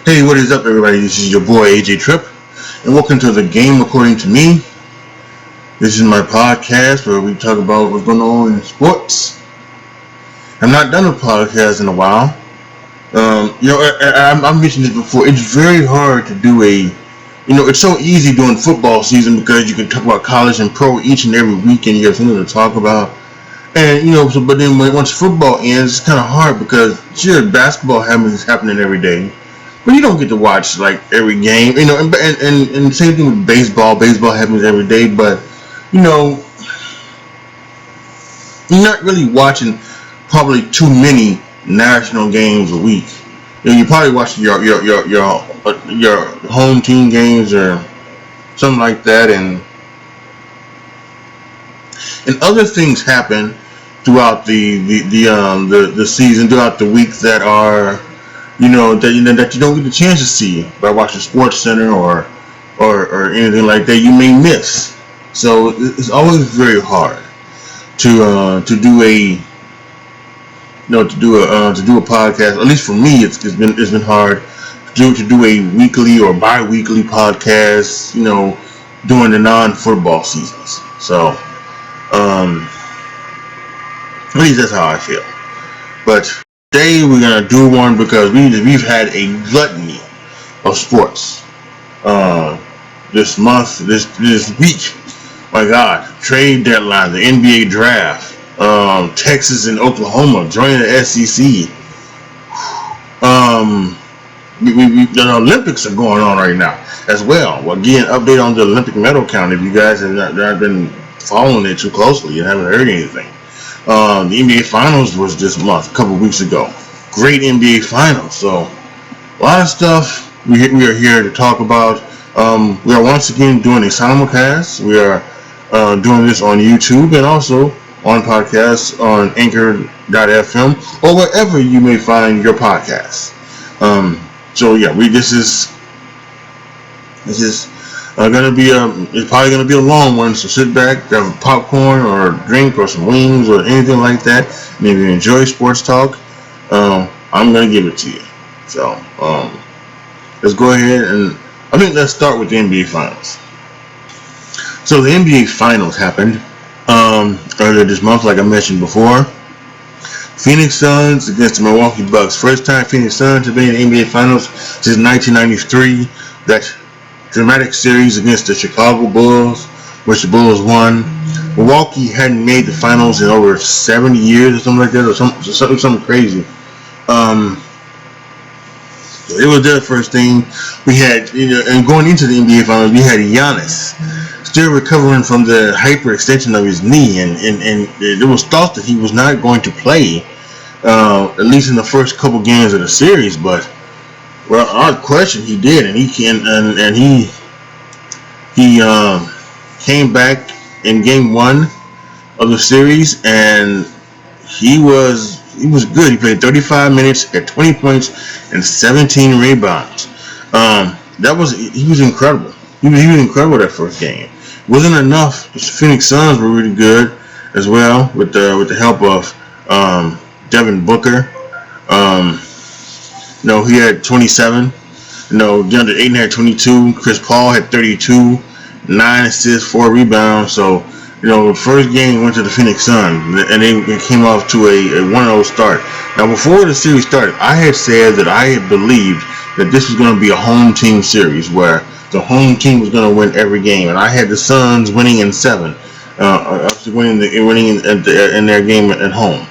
Hey, what is up, everybody? This is your boy AJTRIP, and welcome to the Game According to Me. This is my podcast where we talk about what's going on in sports. I've not done a podcast in a while. I've mentioned this before. It's very hard to do it's so easy during football season because you can talk about college and pro each and every weekend. You have something to talk about. And, but then once football ends, it's kind of hard because, sure, basketball is happening every day. But you don't get to watch like every game, and same thing with baseball. Baseball happens every day, but you're not really watching probably too many national games a week. You probably watch your home team games or something like that, and other things happen throughout the season, throughout the week that are. That you don't get the chance to see by watching Sports Center or anything like that. You may miss. So it's always very hard to do a podcast. At least for me, it's been hard to do a weekly or bi-weekly podcast. During the non-football seasons. So at least that's how I feel. But today we're gonna do one because we've had a gluttony of sports this month, this week. My God, trade deadline, the NBA draft, Texas and Oklahoma joining the SEC. The Olympics are going on right now as well. Well, again, update on the Olympic medal count if you guys have not been following it too closely and haven't heard anything. The NBA Finals was this month, a couple of weeks ago. Great NBA Finals. So, a lot of stuff we are here to talk about. We are once again doing a simulcast. We are doing this on YouTube and also on podcasts on Anchor.fm or wherever you may find your podcasts. This is gonna be it's probably gonna be a long one, so sit back, grab a popcorn or a drink or some wings or anything like that. And if you enjoy sports talk, I'm gonna give it to you. So let's go ahead and let's start with the NBA Finals. So the NBA Finals happened earlier this month, like I mentioned before. Phoenix Suns against the Milwaukee Bucks. First time Phoenix Suns have been in the NBA Finals since 1993. That dramatic series against the Chicago Bulls, which the Bulls won. Milwaukee hadn't made the finals in over 70 years or something like that, or something crazy. It was their first thing. We had, and going into the NBA Finals, we had Giannis still recovering from the hyperextension of his knee, and it was thought that he was not going to play, at least in the first couple games of the series, but. Well, odd question, he did, and he came back in game 1 of the series, and he was good. He played 35 minutes, had 20 points and 17 rebounds. He was incredible. He was incredible that first game. Wasn't enough. The Phoenix Suns were really good as well with the help of Devin Booker. He had 27. DeAndre Ayton had 22. Chris Paul had 32, 9 assists, 4 rebounds. So, the first game went to the Phoenix Suns, and they came off to a 1-0 start. Now, before the series started, I had said that I had believed that this was going to be a home team series where the home team was going to win every game, and I had the Suns winning in 7, after winning in their game at home.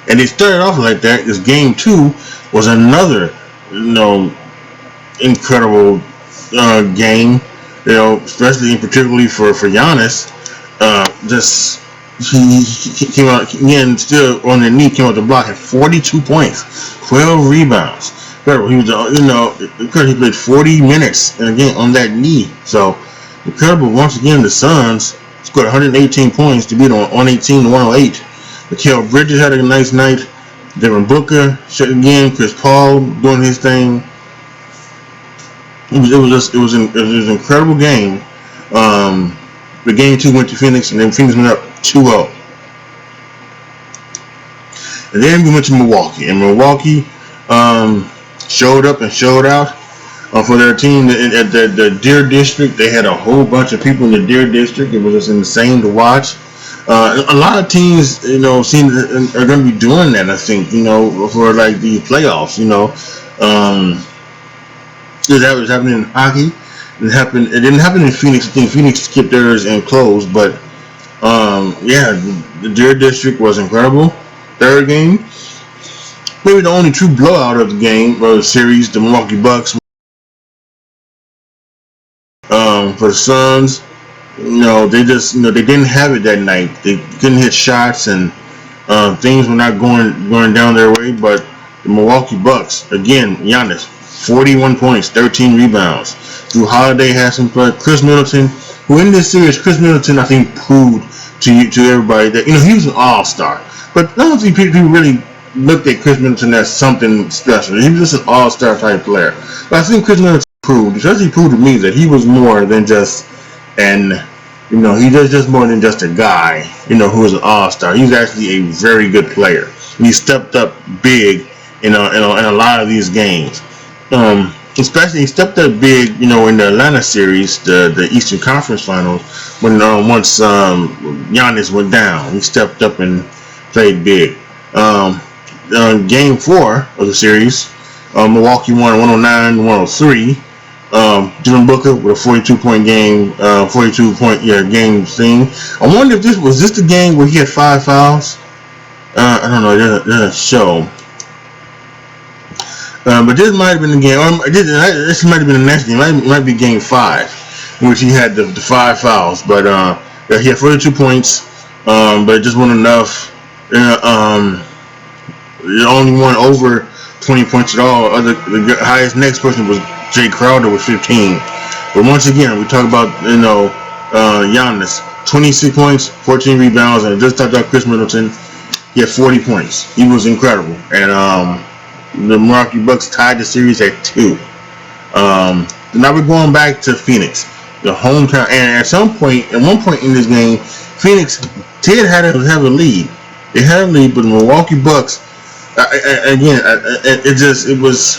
And it started off like that because game 2 was another, incredible game, especially and particularly for Giannis. He came out again, still on the knee, came out the block, had 42 points, 12 rebounds. Incredible. He was, he played 40 minutes and again on that knee. So incredible. Once again, the Suns scored 118 points to beat on 118 to 108. Mikal Bridges had a nice night. Devin Booker shot again. Chris Paul doing his thing. It was an incredible game. The game 2 went to Phoenix, and then Phoenix went up 2-0. And then we went to Milwaukee, and Milwaukee showed up and showed out for their team at the Deer District. They had a whole bunch of people in the Deer District. It was just insane to watch. A lot of teams, you know, are going to be doing that. I think, you know, for like the playoffs. You know, that was happening in hockey. It didn't happen in Phoenix. I think Phoenix skipped theirs and closed, but yeah, the Deer District was incredible. Third game, maybe the only true blowout of the game or the series, the Milwaukee Bucks. For the Suns, you know, they just, you know, they didn't have it that night. They couldn't hit shots, and things were not going down their way. But the Milwaukee Bucks, again, Giannis, 41 points, 13 rebounds. Drew Holiday had some play. Chris Middleton, who in this series, Chris Middleton, I think, proved to everybody that, you know, he was an all-star. But I don't think people really looked at Chris Middleton as something special. He was just an all-star type player. But I think Chris Middleton proved to me that he was more than just you know, he was just more than just a guy, you know, who was an all-star. He was actually a very good player. And he stepped up big in a lot of these games. Especially he stepped up big, you know, in the Atlanta series, the Eastern Conference Finals, when once Giannis went down, he stepped up and played big. Game 4 of the series, Milwaukee won 109-103. Devin Booker with a 42-point game, 42-point game thing. I wonder if this was the game where he had 5 fouls. I don't know. It doesn't show. But this might have been the game. Or this might have been the next game. It might be game 5, in which he had the 5 fouls. But he had 42 points. But it just wasn't enough. The only one over 20 points at all. The highest next person was Jay Crowder with 15. But once again, we talk about, you know, Giannis, 26 points, 14 rebounds, and I just talked about Chris Middleton. He had 40 points. He was incredible. And the Milwaukee Bucks tied the series at 2. Now we're going back to Phoenix, the hometown. And at one point in this game, Phoenix did have a lead. They had a lead, but the Milwaukee Bucks, it was.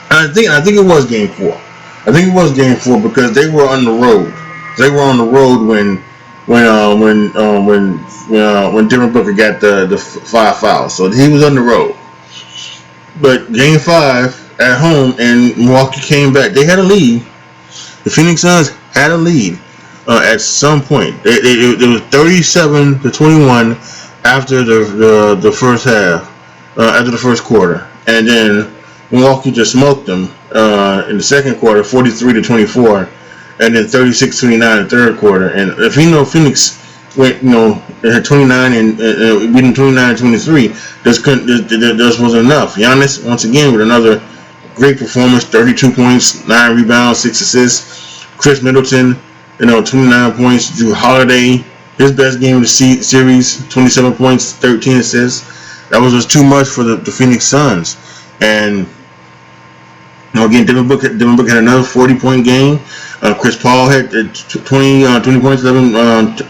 I think it was game 4. I think it was game 4 because they were on the road. They were on the road when Devin Booker got the 5 fouls. So he was on the road. But game 5 at home, and Milwaukee came back. They had a lead. The Phoenix Suns had a lead at some point. It was 37-21 after the first half, after the first quarter, and then Milwaukee just smoked them in the second quarter, 43-24, and then 36-29 in the third quarter. And if you know Phoenix went, you know, they had 29 and beating 29-23, this wasn't enough. Giannis once again with another great performance, 32 points, 9 rebounds, 6 assists. Chris Middleton, you know, 29 points. Drew Holiday, his best game of the series, 27 points, 13 assists. That was just too much for the Phoenix Suns. And you know, again, Devin Booker had another 40-point game. Chris Paul had 20 points, 11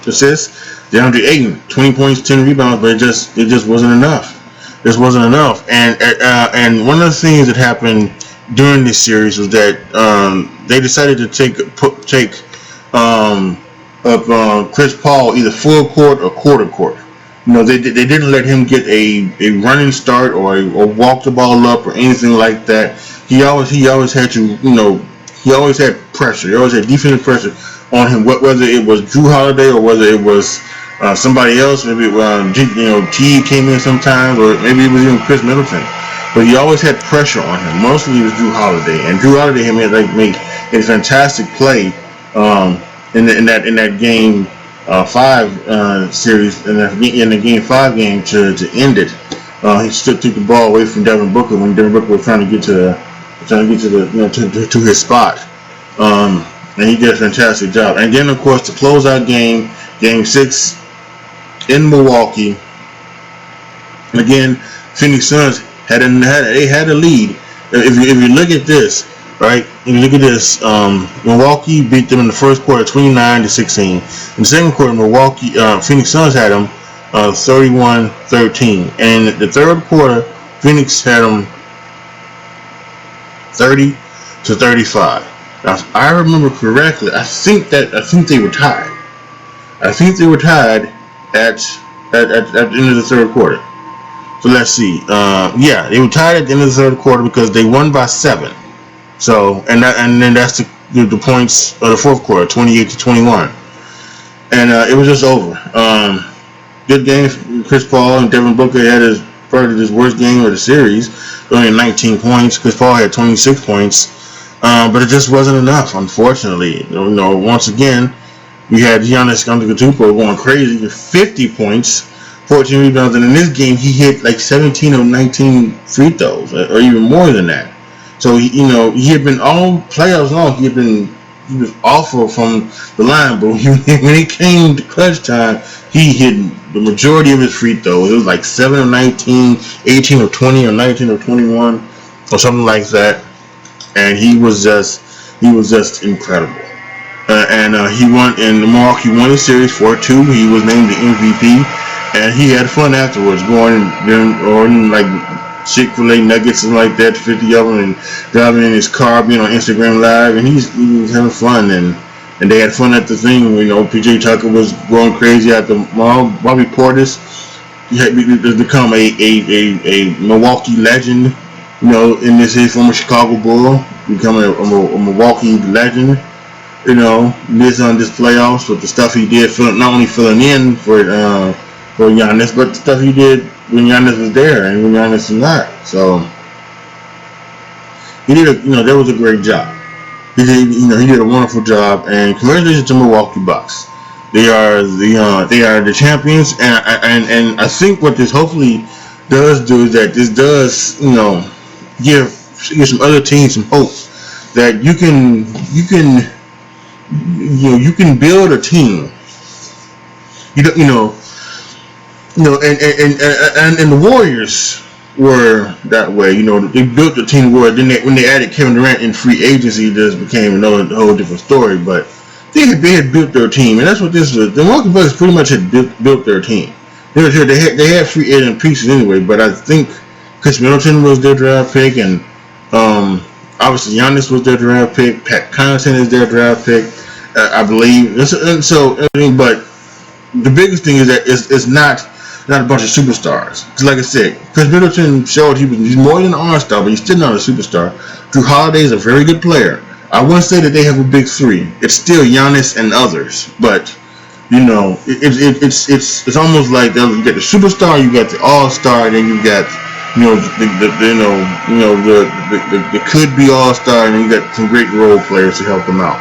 assists. DeAndre Ayton, 20 points, 10 rebounds, but it just wasn't enough. This wasn't enough. And one of the things that happened during this series was that they decided to take Chris Paul either full court or quarter court. You know, they didn't let him get a running start or walk the ball up or anything like that. He always had to, you know, he always had pressure. He always had defensive pressure on him, whether it was Drew Holiday or whether it was somebody else. Maybe T came in sometimes, or maybe it was even Chris Middleton. But he always had pressure on him. Mostly it was Drew Holiday, and Drew Holiday made a fantastic play in that game 5 series, in the game 5 game to end it. He took the ball away from Devin Booker when Devin Booker was trying to get to his spot, and he did a fantastic job. And then of course to close out game 6 in Milwaukee, again Phoenix Suns had a lead. If you look at this, right? If you look at this, Milwaukee beat them in the first quarter 29-16. In the second quarter, Phoenix Suns had them 31-13. And the third quarter, Phoenix had them 30-35. Now, if I remember correctly, I think they were tied. I think they were tied at the end of the third quarter. So let's see. Yeah, they were tied at the end of the third quarter because they won by 7. So and then that's the points of the fourth quarter, 28-21, and it was just over. Good game. Chris Paul and Devin Booker had probably his worst game of the series. Only 19 points. Chris Paul had 26 points, but it just wasn't enough. Unfortunately, once again, we had Giannis Antetokounmpo going crazy with 50 points, 14 rebounds, and in this game he hit like 17 of 19 free throws, or even more than that. So he had been all playoffs long. He was awful from the line, but when it came to clutch time, he hit the majority of his free throws. It was like 7 of 19, 18 of 20, or 19 of 21, or something like that. And he was just incredible. He won, and Milwaukee won the series 4-2. He was named the MVP, and he had fun afterwards, going and like Chick-fil-A nuggets and like that, 50 of them, and driving in his car, being on Instagram Live, and he was having fun, and they had fun at the thing. PJ Tucker was going crazy at the mall. Bobby Portis, he had become a Milwaukee legend, in his former Chicago Bull, becoming a Milwaukee legend. This on this playoffs with the stuff he did, not only filling in for Giannis, but the stuff he did when Giannis was there and when Giannis was not. So he did that was a great job. He did a wonderful job, and congratulations to Milwaukee Bucks. They are the champions, and I think what this hopefully does do is that this does give some other teams some hope that you can build a team. And the Warriors were that way. They built a team where when they added Kevin Durant in free agency, this became a whole different story. But they had built their team, and that's what this was. The Milwaukee Bucks pretty much had built their team. They had free agent pieces anyway, but I think Chris Middleton was their draft pick, and obviously Giannis was their draft pick. Pat Connaughton is their draft pick, I believe. But the biggest thing is that it's not a bunch of superstars. Because like I said, Chris Middleton showed he's more than an all-star, but he's still not a superstar. Drew Holiday is a very good player. I wouldn't say that they have a big three. It's still Giannis and others, but it's almost like you got the superstar, you got the all-star, then you got the could be all-star, and then you got some great role players to help them out.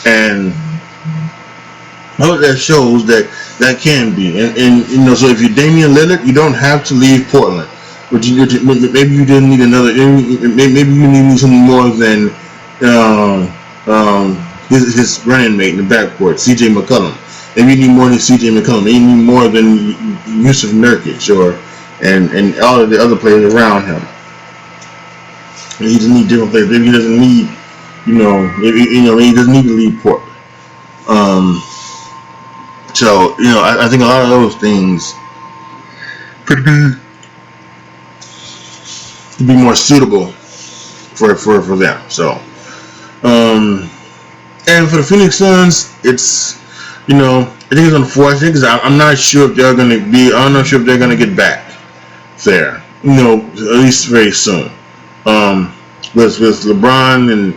And all that shows that can be, and so if you're Damian Lillard, you don't have to leave Portland, but maybe you didn't need another. Maybe you need something more than his running mate in the backcourt, C.J. McCollum. Maybe you need more than C.J. McCollum. Maybe you need more than Yusuf Nurkic and all of the other players around him. And he doesn't need different players. Maybe he doesn't need, maybe he doesn't need to leave Portland. So, I think a lot of those things could be more suitable for them. So, and for the Phoenix Suns, it's, I think it's unfortunate because I'm not sure if they're going to get back there, at least very soon. With LeBron and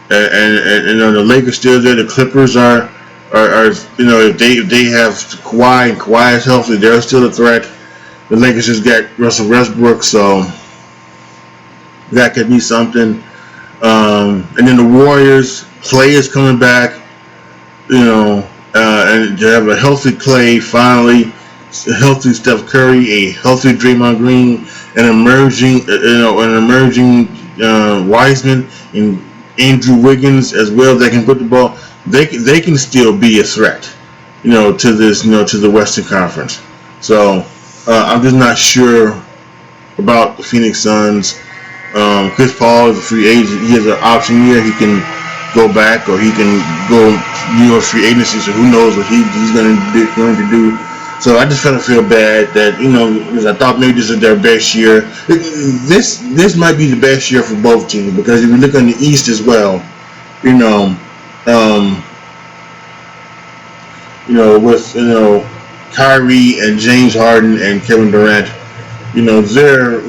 the Lakers still there, the Clippers are if they have Kawhi and Kawhi is healthy, they're still a threat. The Lakers just got Russell Westbrook, so that could be something. And then the Warriors, Clay is coming back, and to have a healthy Clay finally, a healthy Steph Curry, a healthy Draymond Green, an emerging Wiseman and Andrew Wiggins as well that can put the ball. They can still be a threat, to this, to the Western Conference. So I'm just not sure about the Phoenix Suns. Chris Paul is a free agent. He has an option here. He can go back or he can go free agency. So who knows what he's going to do So I just kind of feel bad that, because I thought maybe this is their best year. This might be the best year for both teams, because if you look on the East as well, you know, um, with Kyrie and James Harden and Kevin Durant, they're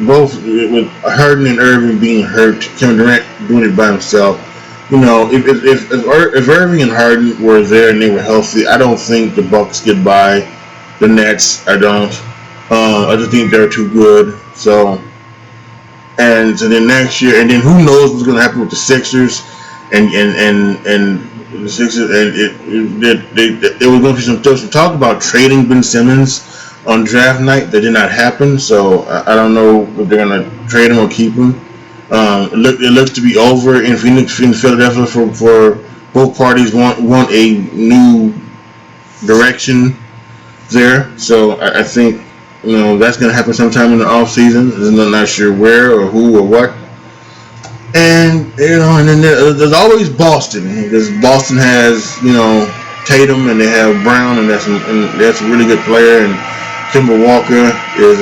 both with Harden and Irving being hurt, Kevin Durant doing it by himself. If Irving and Harden were there and they were healthy, I don't think the Bucks get by the Nets. I don't. I just think they're too good. So then next year, and then who knows what's going to happen with the Sixers and the Sixers, and there was going to be some talk about trading Ben Simmons on draft night. That did not happen. So I don't know if they're going to trade him or keep him. It looks to be over in Phoenix, in Philadelphia, for both parties want a new direction there. So I think that's going to happen sometime in the off season. I'm not sure where or who or what. And and then there's always Boston, because Boston has Tatum, and they have Brown, and that's a really good player. And Kemba Walker is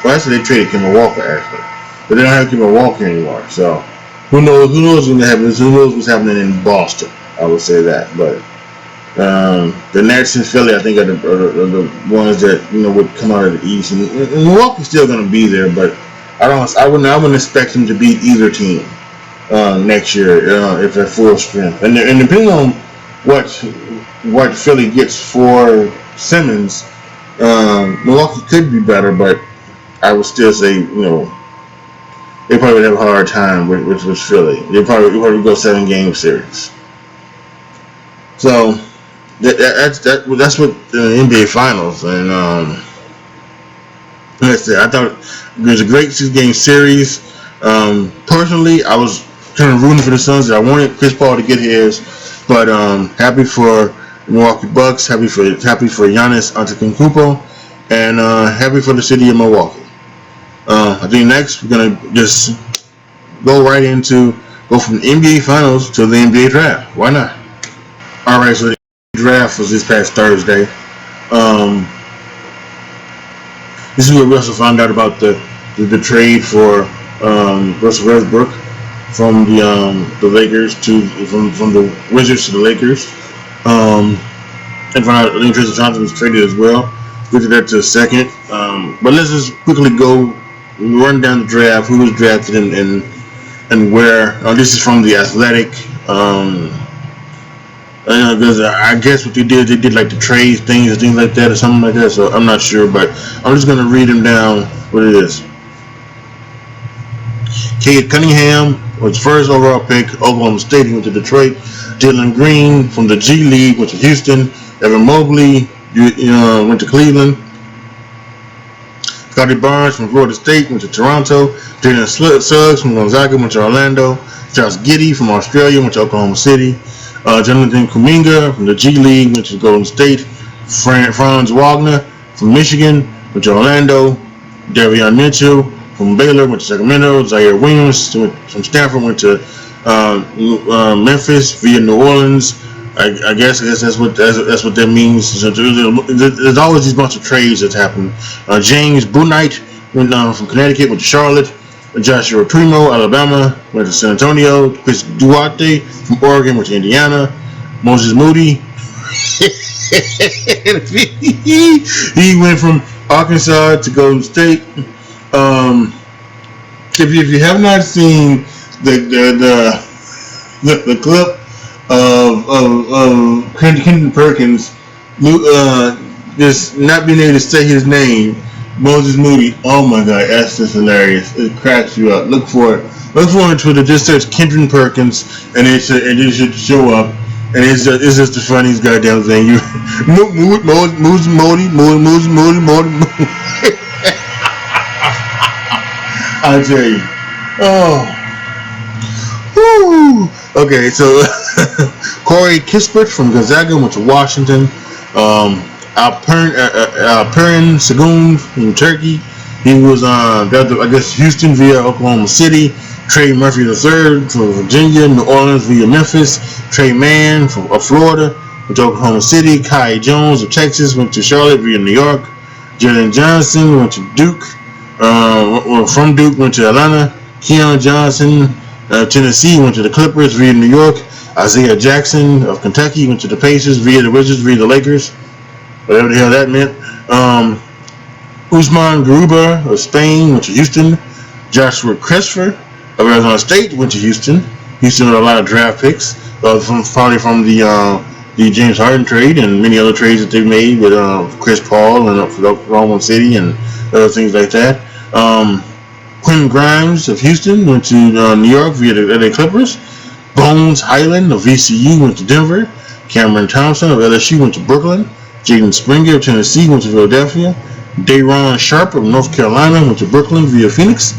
well, actually they traded Kemba Walker actually. But they don't have Kemba Walker anymore, so who knows what's going to happen? Who knows what's happening in Boston? I would say that, but the Nets and Philly, I think, are the ones that would come out of the East, and Milwaukee's still going to be there, but I wouldn't expect them to beat either team next year if they're full strength, and depending on what Philly gets for Simmons, Milwaukee could be better, but I would still say they probably would have a hard time with Philly. They probably go 7-game series. So that's what the NBA Finals, and like I said, I thought it was a great 6-game series. Personally, I was kind of rooting for the Suns. I wanted Chris Paul to get his, but happy for the Milwaukee Bucks, happy for Giannis Antetokounmpo, and happy for the city of Milwaukee. I think next we're going to just go from the NBA Finals to the NBA Draft. Why not? Alright, so the draft was this past Thursday. This is where we also found out about the trade for Russell Westbrook from the Lakers from the Wizards to the Lakers. And found out that Tristan Thompson was traded as well. We'll get that to a second. But let's just quickly go run down the draft, who was drafted and where. This is from The Athletic. Because I guess what they did like the trade things and things like that or something like that. So I'm not sure, but I'm just going to read them down what it is. Cade Cunningham was first overall pick, Oklahoma State. He went to Detroit. Jalen Green from the G League went to Houston. Evan Mobley went to Cleveland. Scotty Barnes from Florida State went to Toronto. Jalen Suggs from Gonzaga went to Orlando. Josh Giddey from Australia went to Oklahoma City. Jonathan Kuminga from the G League went to Golden State. Franz Wagner from Michigan went to Orlando. Davion Mitchell from Baylor went to Sacramento. Zaire Williams from Stanford went to Memphis via New Orleans. I guess that's what that means. So there's always these bunch of trades that's happened. James Bouknight went from Connecticut, went to Charlotte. Joshua Primo, Alabama, went to San Antonio. Chris Duarte from Oregon went to Indiana. Moses Moody he went from Arkansas to Golden State. If you have not seen the clip of Kendrick Perkins just not being able to say his name, Moses Moody, oh my god, that's just hilarious. It cracks you up. Look for it on Twitter. Just search Kendrick Perkins and it should show up. And it's just the funniest goddamn thing. You Moses Moody. I tell you. Oh. Woo. Okay, so Corey Kispert from Gonzaga went to Washington. Alperen Sengun from Turkey. He was got to, I guess, Houston via Oklahoma City. Trey Murphy III from Virginia. New Orleans via Memphis. Trey Mann from Florida. went to Oklahoma City. Kai Jones of Texas went to Charlotte via New York. Jalen Johnson went to Duke. From Duke went to Atlanta. Keon Johnson, Tennessee, went to the Clippers via New York. Isaiah Jackson of Kentucky went to the Pacers via the Wizards via the Lakers. Whatever the hell that meant. Usman Garuba of Spain went to Houston. Joshua Christopher of Arizona State went to Houston. Houston with a lot of draft picks, probably from the James Harden trade and many other trades that they've made with Chris Paul and Oklahoma City and other things like that. Quentin Grimes of Houston went to New York via the LA Clippers. Bones Highland of VCU went to Denver. Cameron Thompson of LSU went to Brooklyn. Jaden Springer of Tennessee went to Philadelphia. Day'Ron Sharp of North Carolina went to Brooklyn via Phoenix.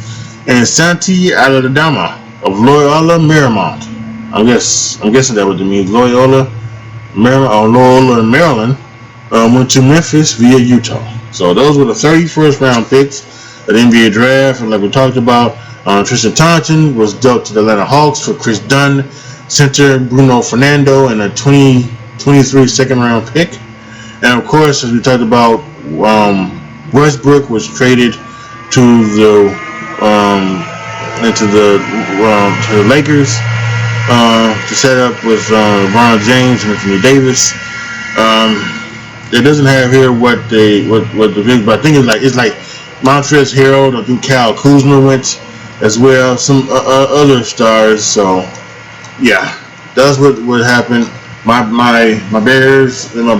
And Santi Aldama of Loyola Marymount. I'm guessing that what it means. Loyola Maryland went to Memphis via Utah. So those were the 31st round picks of the NBA draft. And like we talked about, Tristan Thompson was dealt to the Atlanta Hawks for Chris Dunn, center Bruno Fernando, and a 2023 second round pick. And of course, as we talked about, Westbrook was traded to the Lakers to set up with LeBron James and Anthony Davis. It doesn't have here what the big, but I think it's like Montrezl Harrell. I think Kyle Kuzma went as well. Some other stars. So yeah, that's what happened. My Bears and my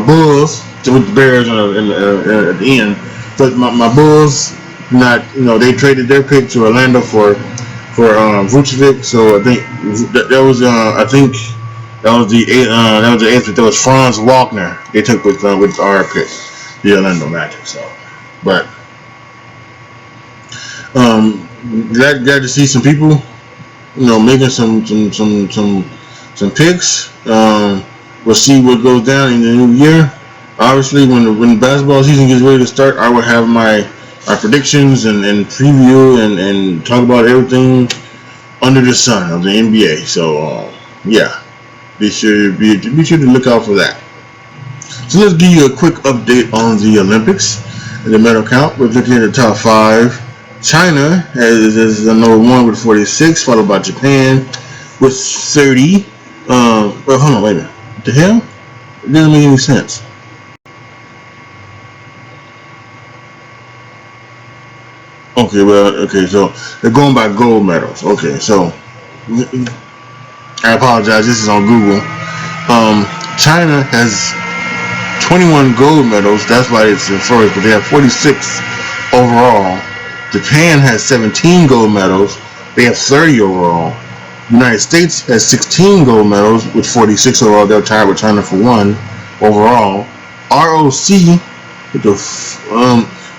Bulls with the Bears at the end, but my Bulls they traded their pick to Orlando for Vucevic. So I think that was the eighth pick. That was Franz Wagner they took with our pick, the Orlando Magic. So, but glad to see some people making some picks. We'll see what goes down in the new year. Obviously, when the basketball season gets ready to start, I will have my predictions and preview and talk about everything under the sun of the NBA. So yeah, be sure to look out for that. So let's give you a quick update on the Olympics and the medal count. We're looking at the top 5. China is the number 1 with 46, followed by Japan with 30. Well, hold on, wait a minute. What the hell? It doesn't make any sense. Okay, so they're going by gold medals. Okay, so I apologize. This is on Google. China has 21 gold medals. That's why it's in first, but they have 46 overall. Japan has 17 gold medals. They have 30 overall. United States has 16 gold medals with 46 overall. They're tied with China for 1 overall. ROC,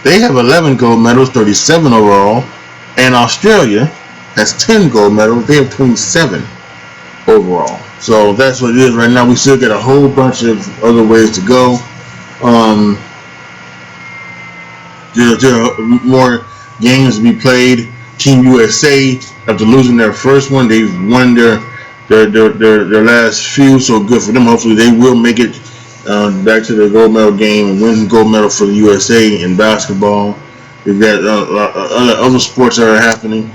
they have 11 gold medals, 37 overall. And Australia has 10 gold medals. They have 27 overall. So that's what it is right now. We still got a whole bunch of other ways to go. There are more games to be played. Team USA, after losing their first one, they've won their last few. So good for them. Hopefully they will make it back to the gold medal game and win the gold medal for the USA in basketball. We've got other sports that are happening.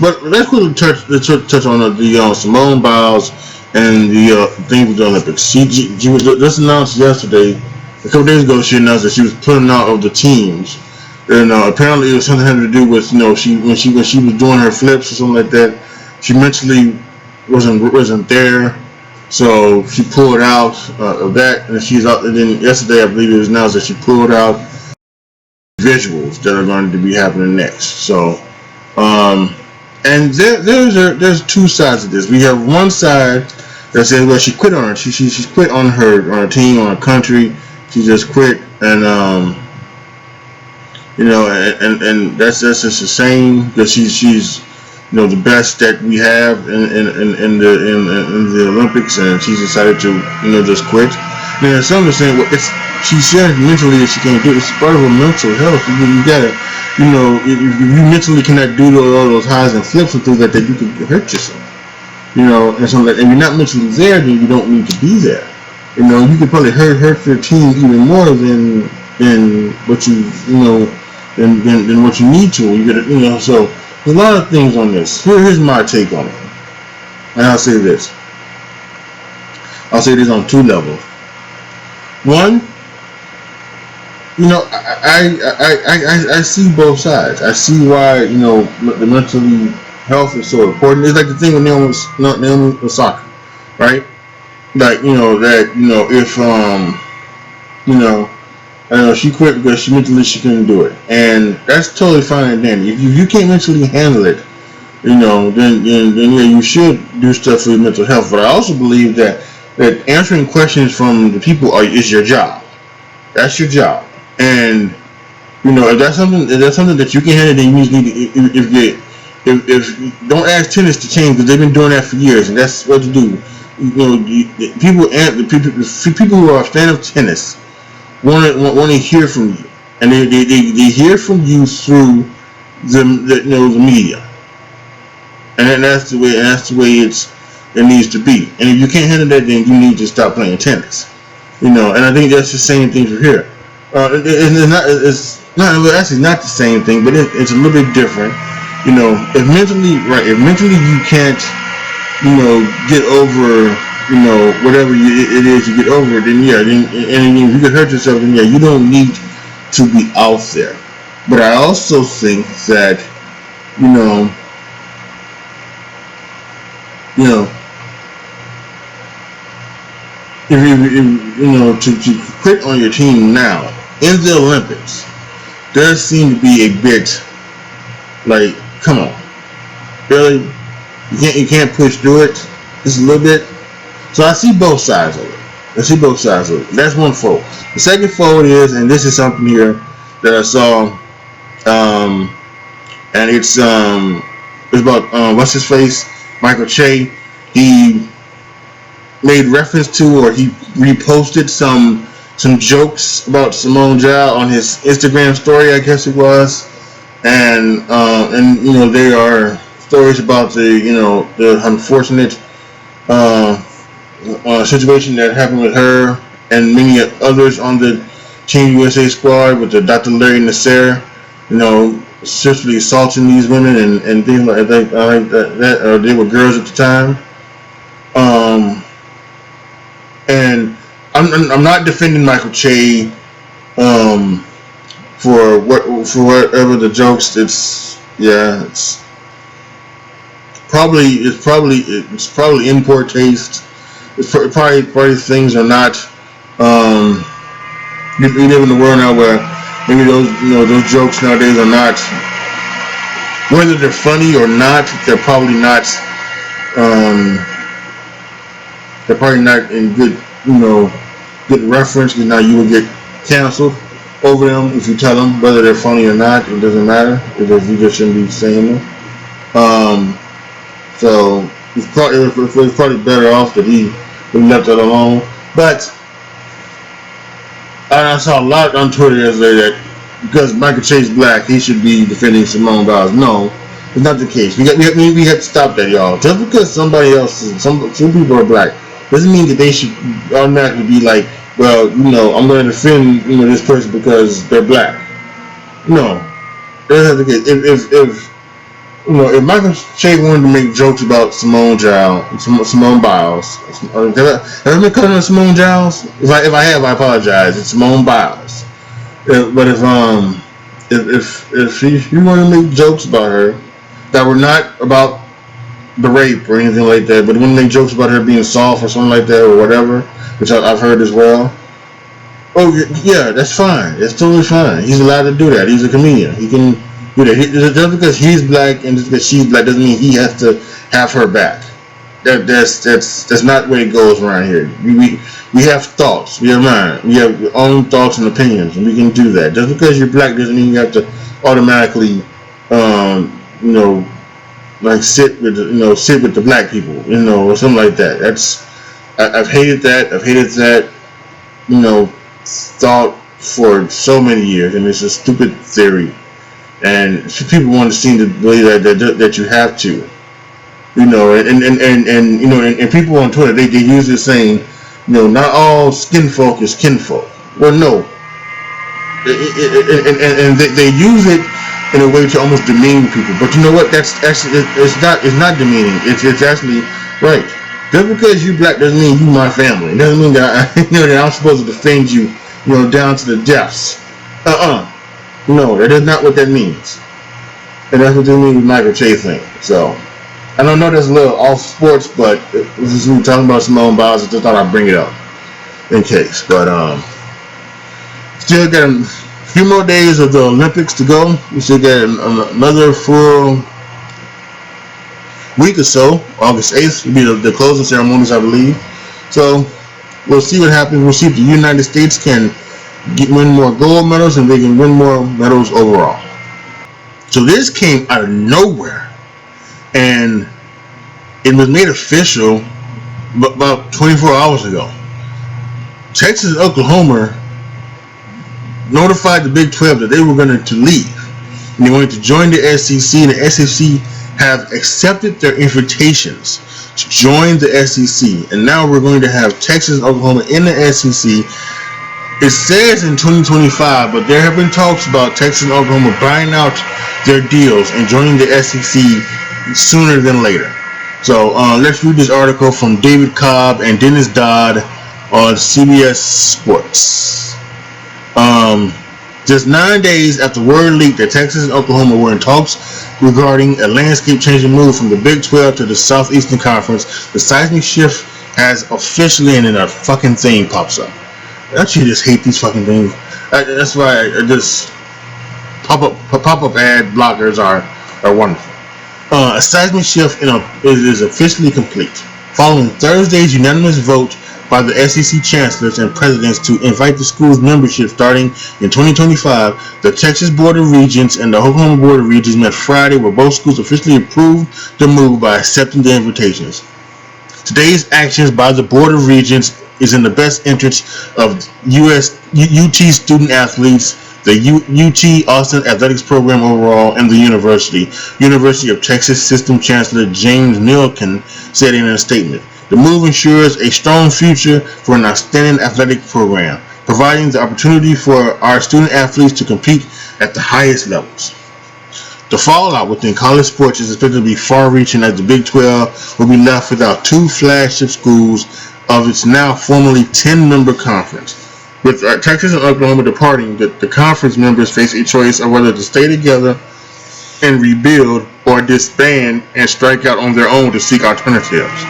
But let's quickly touch on the Simone Biles and the thing with the Olympics. She was just announced yesterday, a couple days ago. She announced that she was pulling out of the teams, and apparently it was something having to do with when she was doing her flips or something like that. She mentally wasn't there, so she pulled out of that, and she's out. And then yesterday, I believe it was announced that she pulled out visuals that are going to be happening next. So. And there's two sides of this. We have one side that says, well, she quit on her. She's quit on her team, on her country. She just quit, and and that's just a shame because she's the best that we have in the Olympics, and she's decided to just quit. And some are saying, well, she said mentally that she can't do it. It's part of her mental health. You gotta. If you mentally cannot do all those highs and flips and things like that, you can hurt yourself. You know, and so if you're not mentally there, then you don't need to be there. You know, you could probably hurt your team even more than what than what you need to. So there's a lot of things on this. Here's my take on it, and I'll say this. I'll say this on two levels. One, I see both sides. I see why the mentally health is so important. It's like the thing with Naomi Osaka, right? Like if she quit because she couldn't do it, and that's totally fine and dandy. If you can't mentally handle it, then yeah, you should do stuff for your mental health. But I also believe that answering questions from the people is your job. That's your job, and if that's something that you can handle, then you need to if don't ask tennis to change, because they've been doing that for years, and that's what to do. The people who are a fan of tennis want to hear from you, and they hear from you through the media, and that's the way it needs to be. And if you can't handle that, then you need to stop playing tennis. And I think that's the same thing for here. It's not the same thing, but it's a little bit different. If mentally you can't get over whatever it is you get over, then yeah, and if you could hurt yourself, then yeah, you don't need to be out there. But I also think that if to quit on your team now in the Olympics does seem to be a bit like, come on, really? You can't push through it just a little bit. So I see both sides of it. That's one fold. The second fold is, and this is something here that I saw, and it's about what's his face, Michael Che. He made reference to, or he reposted some jokes about Simone Gile on his Instagram story, I guess it was, and they are stories about the unfortunate situation that happened with her and many others on the Team USA squad, with the Dr. Larry Nassar, sexually assaulting these women and things like that. They were girls at the time. And I'm not defending Michael Che for whatever the jokes. It's probably in poor taste. It's probably things are not. We live in a world now where maybe those jokes nowadays are not, whether they're funny or not. They're probably not. They're probably not in good reference, because now you will get canceled over them if you tell them whether they're funny or not. It doesn't matter, because you just shouldn't be saying them. So it's probably better off that he left it alone. But I saw a lot on Twitter yesterday that because Michael Che's black, he should be defending Simone Biles. No, it's not the case. We have to stop that, y'all. Just because somebody else, some people are black, doesn't mean that they should automatically be like, well, I'm going to defend this person because they're black. No, that's not the case. If Michael Che wanted to make jokes about Simone Biles, have I been calling her Simone Giles? If I have, I apologize. It's Simone Biles. But if you want to make jokes about her that were not about the rape or anything like that, but want to make jokes about her being soft or something like that or whatever, which I've heard as well. Oh yeah, that's fine. It's totally fine. He's allowed to do that. He's a comedian. He can do that. Just because he's black and just because she's black doesn't mean he has to have her back. That's not the way it goes around here. We have thoughts. We have mind. We have our own thoughts and opinions, and we can do that. Just because you're black doesn't mean you have to automatically, like sit with the black people, or something like that. I've hated that. I've hated that, thought for so many years, and it's a stupid theory. And people want to seem to believe that you have to, And people on Twitter, they use this saying, not all skin folk is kinfolk. Well, no, and they use it in a way to almost demean people. But you know what? That's actually, it's not demeaning. It's actually right. Just because you black doesn't mean you my family. It doesn't mean that that I'm supposed to defend you, down to the depths. No, that is not what that means. And that's what they mean with Michael Che thing. So I don't know, that's a little off sports, but this is me talking about Simone Biles. I just thought I'd bring it up in case. But still got a few more days of the Olympics to go. We still got another full week or so. August 8th will be the closing ceremonies, I believe. So we'll see what happens. We'll see if the United States can win more gold medals and they can win more medals overall. So this came out of nowhere, and it was made official about 24 hours ago. Texas and Oklahoma notified the Big 12 that they were going to leave, and they wanted to join the SEC, and the SEC have accepted their invitations to join the SEC, and now we're going to have Texas and Oklahoma in the SEC. It says in 2025, but there have been talks about Texas and Oklahoma buying out their deals and joining the SEC sooner than later. So let's read this article from David Cobb and Dennis Dodd on CBS Sports. Just 9 days after word leaked that Texas and Oklahoma were in talks regarding a landscape-changing move from the Big 12 to the Southeastern Conference, the seismic shift has officially, and then a fucking thing pops up. I actually just hate these fucking things. That's why I just pop-up ad blockers are wonderful. A seismic shift is officially complete. Following Thursday's unanimous vote by the SEC chancellors and presidents to invite the school's membership starting in 2025, the Texas Board of Regents and the Oklahoma Board of Regents met Friday, where both schools officially approved the move by accepting the invitations. Today's actions by the Board of Regents is in the best interest of UT student athletes, the UT Austin Athletics Program overall, and the University of Texas System Chancellor James Milken said in a statement. The move ensures a strong future for an outstanding athletic program, providing the opportunity for our student athletes to compete at the highest levels. The fallout within college sports is expected to be far-reaching, as the Big 12 will be left without two flagship schools of its now formerly 10-member conference. With Texas and Oklahoma departing, the conference members face a choice of whether to stay together and rebuild or disband and strike out on their own to seek alternatives.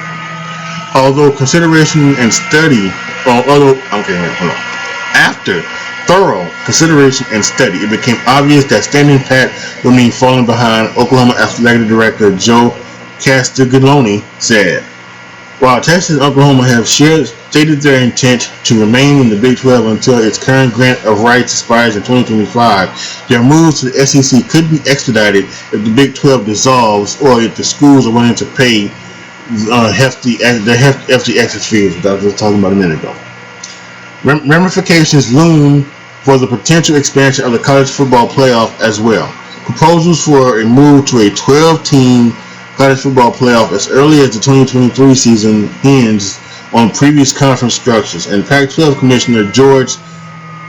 After thorough consideration and study, it became obvious that standing pat would mean falling behind, Oklahoma Athletic Director Joe Castiglione said. While Texas and Oklahoma have stated their intent to remain in the Big 12 until its current grant of rights expires in 2025, their moves to the SEC could be expedited if the Big 12 dissolves or if the schools are willing to pay hefty exit fees, which I was just talking about a minute ago. Ramifications loom for the potential expansion of the college football playoff as well. Proposals for a move to a 12-team college football playoff as early as the 2023 season hinges on previous conference structures, and Pac-12 Commissioner George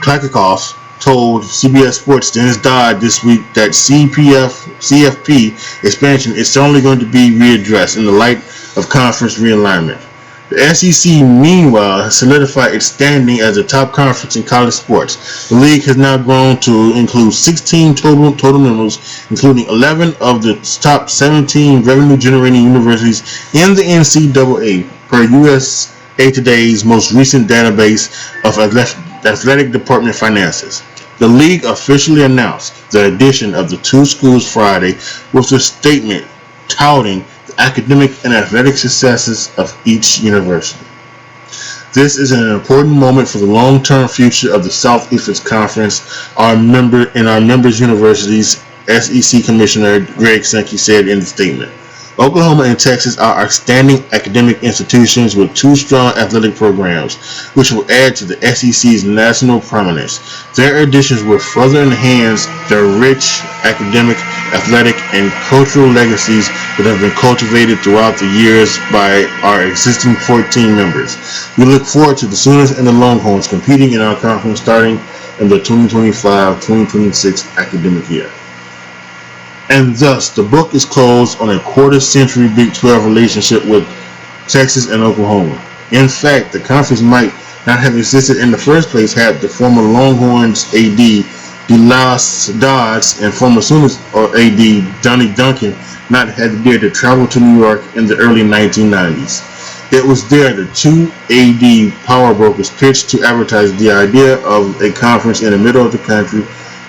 Klakikoff told CBS Sports' Dennis Dodd this week that CFP expansion is certainly going to be readdressed in the light of conference realignment. The SEC, meanwhile, has solidified its standing as the top conference in college sports. The league has now grown to include 16 total members, including 11 of the top 17 revenue-generating universities in the NCAA, per USA Today's most recent database of athletic department finances. The league officially announced the addition of the two schools Friday with a statement touting academic and athletic successes of each university. This is an important moment for the long-term future of the Southeastern Conference, our members' universities, SEC Commissioner Greg Sankey said in the statement. Oklahoma and Texas are outstanding academic institutions with two strong athletic programs, which will add to the SEC's national prominence. Their additions will further enhance their rich academic, athletic, and cultural legacies that have been cultivated throughout the years by our existing 14 members. We look forward to the Sooners and the Longhorns competing in our conference starting in the 2025-2026 academic year. And thus, the book is closed on a quarter-century Big 12 relationship with Texas and Oklahoma. In fact, the conference might not have existed in the first place had the former Longhorns AD DeLas Dodds and former Sooners AD Donnie Duncan not had dared to travel to New York in the early 1990s. It was there the two AD power brokers pitched to advertise the idea of a conference in the middle of the country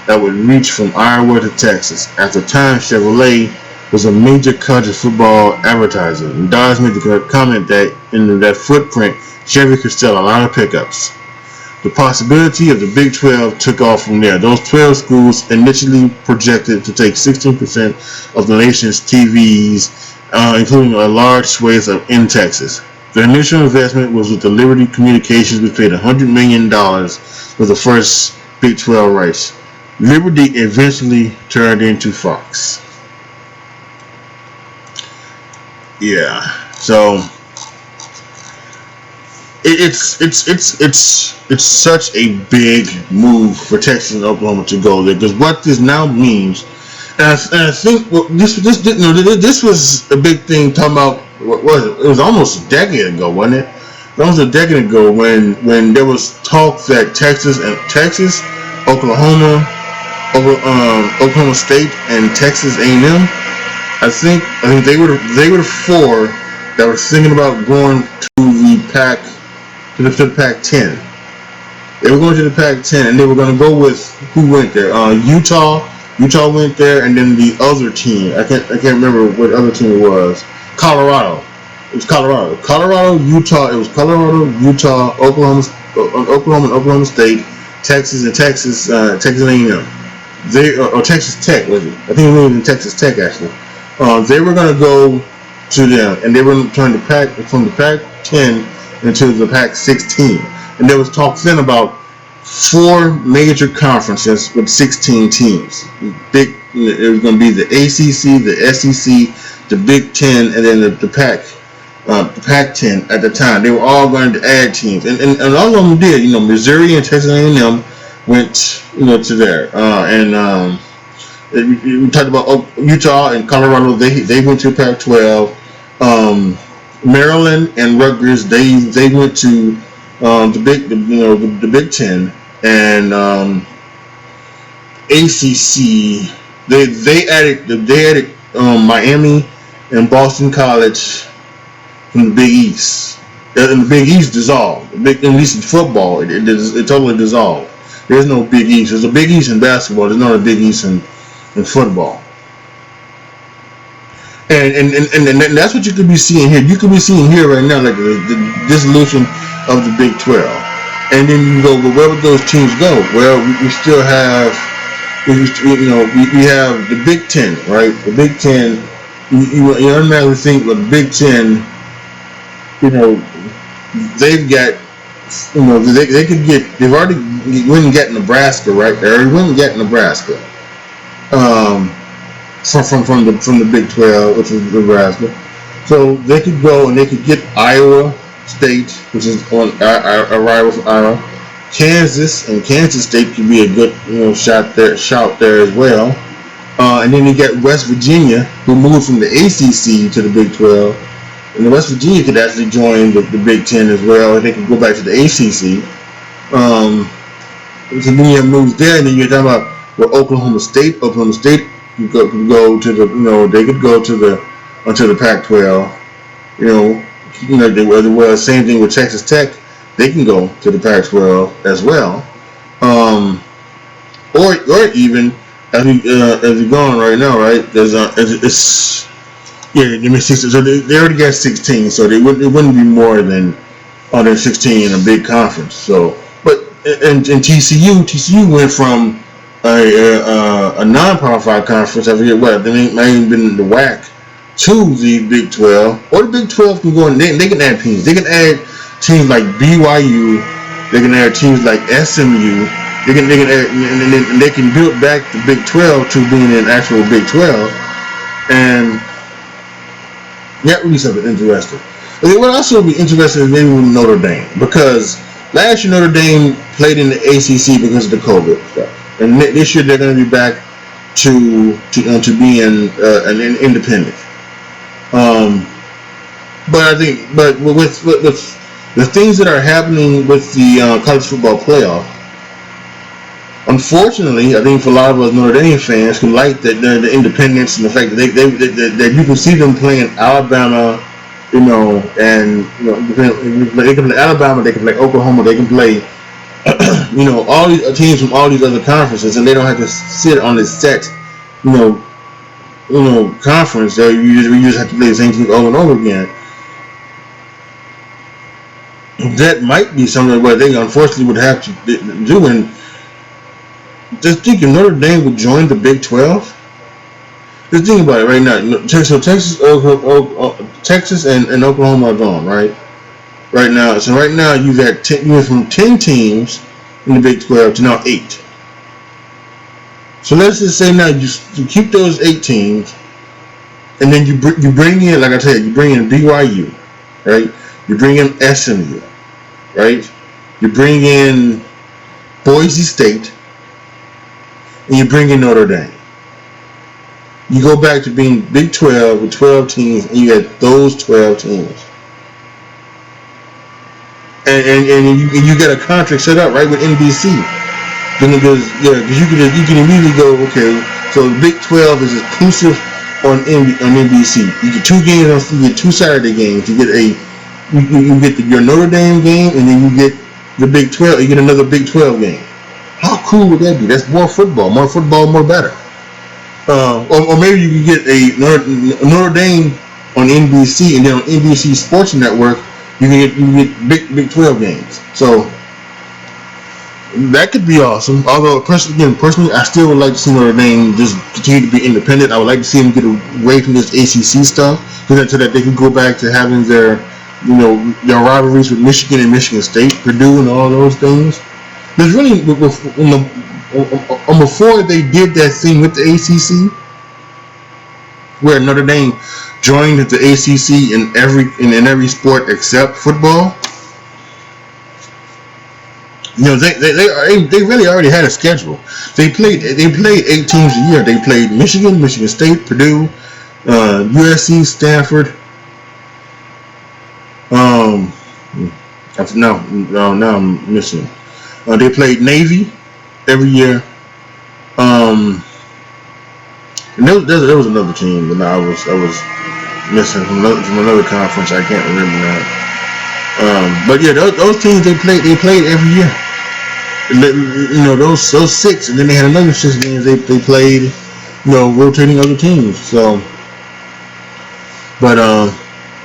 that would reach from Iowa to Texas. At the time, Chevrolet was a major college football advertiser, and Dodds made the comment that in that footprint, Chevy could sell a lot of pickups. The possibility of the Big 12 took off from there. Those 12 schools initially projected to take 16% of the nation's TVs, including a large swathe in Texas. The initial investment was with the Liberty Communications, which paid $100 million for the first Big 12 rights. Liberty eventually turned into Fox. Yeah, so it's such a big move for Texas and Oklahoma to go there, because what this now means, and I think this was a big thing talking about. What was it? It was almost a decade ago, wasn't it? Almost a decade ago when there was talk that Texas, Oklahoma, Oklahoma State, and Texas A&M. I think they were the four that were thinking about going to the Pac-10. They were going to the Pac-10, and they were going to go with who went there. Utah went there, and then the other team. I can't remember what other team it was. Colorado. It was Colorado. Utah. It was Colorado, Utah, Oklahoma, and Oklahoma State, Texas, and Texas A&M. Or Texas Tech, was it? I think it was in Texas Tech, actually. They were going to go to them, and they were going to turn from the Pac-10 into the Pac-16. And there was talk then about 4 major conferences with 16 teams. It was going to be the ACC, the SEC, the Big Ten, and then the Pac-10 at the time. They were all going to add teams, and all of them did. Missouri and Texas A&M went, to there, and we talked about Utah and Colorado. They went to Pac-12. Maryland and Rutgers they went to the Big Ten, and ACC they added Miami and Boston College from the Big East. And the Big East dissolved. At least in football, it totally dissolved. There's no Big East. There's a Big East in basketball. There's not a Big East in football. And that's what you could be seeing here. You could be seeing here right now, like the dissolution of the Big 12. And then you go, well, where would those teams go? Well, we still have, we have the Big 10, right? The Big 10, you automatically think, well, the Big 10, they've got, they could get, they've already went and got Nebraska, right? They already went and got Nebraska. From the Big 12, which is Nebraska. So they could go and they could get Iowa State, which is on a rival for Iowa. Kansas State could be a good shout there as well. And then you get West Virginia, who moved from the ACC to the Big 12. And the West Virginia could actually join the Big 10 as well. And they could go back to the ACC. So then you have moves there, and then you're talking about Oklahoma State could go to the they could go to the Pac-12. There was same thing with Texas Tech. They can go to the Pac-12 as well. Or even as we going right now, right? There's let me see. So they already got 16, so it wouldn't be more than 16 in a big conference. So, but and TCU went from a non-Power 5 conference, I forget what, they might even been in the WAC, to the Big 12, or the Big 12 can go and they can add teams. They can add teams like BYU, they can add teams like SMU, they can add, and they can build back the Big 12 to being an actual Big 12, and Not really something interesting. Okay, what else would be interesting is maybe with Notre Dame, because last year Notre Dame played in the ACC because of the COVID stuff, and this year they're going to be back to being an independent. But I think, with the things that are happening with the college football playoff, unfortunately, I think for a lot of us Notre Dame fans who like the independence and the fact that that you can see them playing Alabama, and they can play Alabama, they can play Oklahoma, they can play all these teams from all these other conferences, and they don't have to sit on this set conference that you just have to play the same teams over and over again. That might be something where they unfortunately would have to do. And just think, if Notre Dame would join the Big 12, just think about it right now. So Texas and Oklahoma are gone, right? Right now. So right now you went from 10 teams in the Big 12 to now 8. So let's just say now you keep those 8 teams, and then you bring in, like I said, you bring in BYU, right? You bring in SMU, right? You bring in Boise State, and you bring in Notre Dame. You go back to being Big 12 with 12 teams, and you had those 12 teams. And you get a contract set up right with NBC. Because you can immediately go, okay, so the Big 12 is exclusive on NBC. You get 2 games, you get 2 Saturday games. You get your Notre Dame game, and then you get the Big 12. You get another Big 12 game. How cool would that be? That's more football, more better. Or maybe you can get a Notre Dame on NBC, and then on NBC Sports Network you can get Big 12 games. So that could be awesome. Although personally, I still would like to see Notre Dame just continue to be independent. I would like to see them get away from this ACC stuff, so that they can go back to having their rivalries with Michigan and Michigan State, Purdue, and all those things. There's really before they did that thing with the ACC, where Notre Dame joined the ACC in every sport except football. They really already had a schedule. They played 8 teams a year. They played Michigan State, Purdue, USC, Stanford. Now I'm missing. They played Navy every year. And there was another team that I was missing from another conference. I can't remember now. But yeah, those teams they played every year. Those 6, and then they had another 6 games they played. Rotating other teams. So, but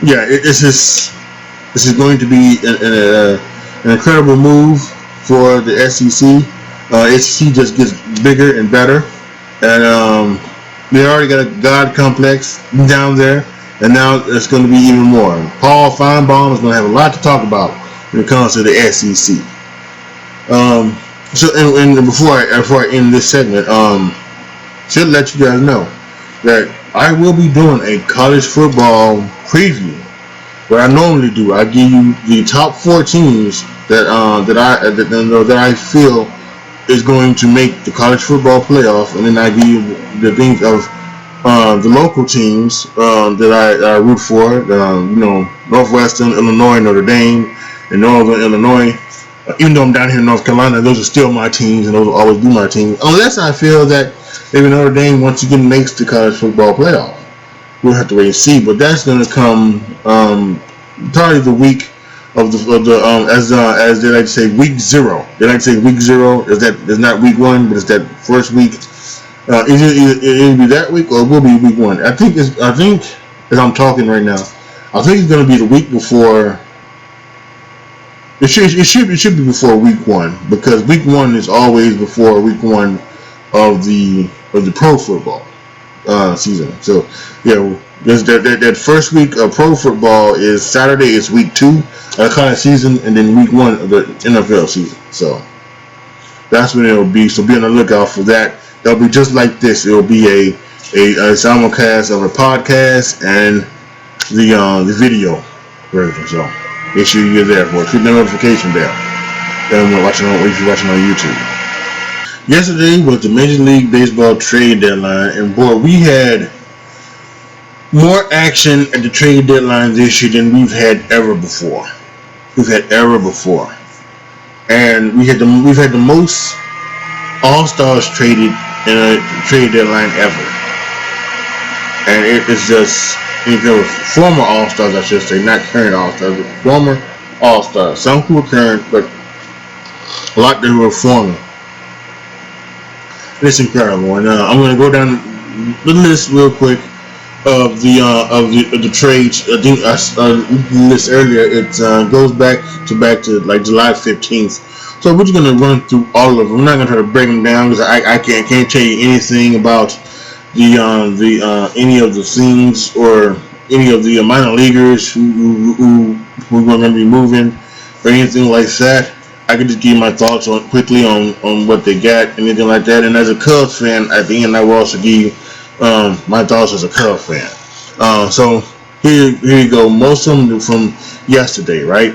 yeah, this is going to be an incredible move for the SEC. SEC just gets bigger and better, and they already got a God complex down there, and now it's going to be even more. Paul Feinbaum is going to have a lot to talk about when it comes to the SEC. So before I end this segment, should let you guys know that I will be doing a college football preview. What I normally do, I give you the top 4 teams that I feel is going to make the college football playoff, and then I give you the things of the local teams that I root for. Northwestern Illinois, Notre Dame, and Northern Illinois. Even though I'm down here in North Carolina, those are still my teams, and those will always be my teams, unless I feel that maybe Notre Dame once again makes the college football playoff. We'll have to wait and see, but that's going to come probably the week of the as they like to say, week 0. They like to say week 0 is not week 1, but it's that first week. It'll be that week, or it will be week 1. I think as I'm talking right now, I think it's going to be the week before. It should be before week 1, because week 1 is always before week 1 of the pro football season. So yeah, that first week of pro football is Saturday. It's week 2 of college season, and then week 1 of the NFL season. So that's when it'll be. So be on the lookout for that. It'll be just like this. It'll be a simulcast of a podcast and the video version. So make sure you get there for it. Click the notification bell. If you're watching on YouTube. Yesterday was the Major League Baseball trade deadline, and boy, we had more action at the trade deadline this year than we've had ever before. And we've had the most All-Stars traded in a trade deadline ever. And it is just former All-Stars, I should say, not current All-Stars, but former All-Stars. Some who were current, but a lot that were former. It's incredible, and I'm going to go down the list real quick of the trades. I think I list earlier. It goes back to like July 15th. So we're just going to run through all of them. I'm not going to try to break them down because I can't tell you anything about the any of the things or any of the minor leaguers who we're going to be moving or anything like that. I could just give my thoughts quickly on what they got, anything like that. And as a Cubs fan, at the end, I will also give you my thoughts as a Cubs fan. So here you go. Most of them from yesterday, right?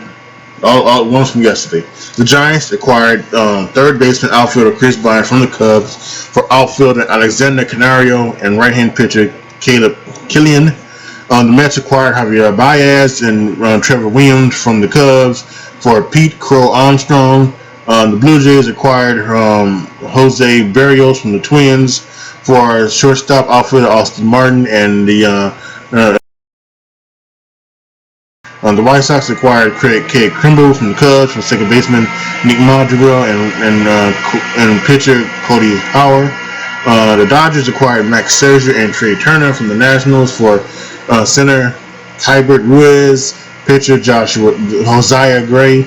All ones from yesterday. The Giants acquired third baseman outfielder Chris Bryant from the Cubs for outfielder Alexander Canario and right-hand pitcher Killian. The Mets acquired Javier Baez and Trevor Williams from the Cubs for Pete Crow Armstrong. The Blue Jays acquired Jose Berrios from the Twins for shortstop outfielder Austin Martin, and the White Sox acquired Craig Kimbrell from the Cubs for second baseman Nick Madrigal and pitcher Cody Howard. The Dodgers acquired Max Scherzer and Trey Turner from the Nationals for center Hybrid Ruiz, pitcher Hosea Gray,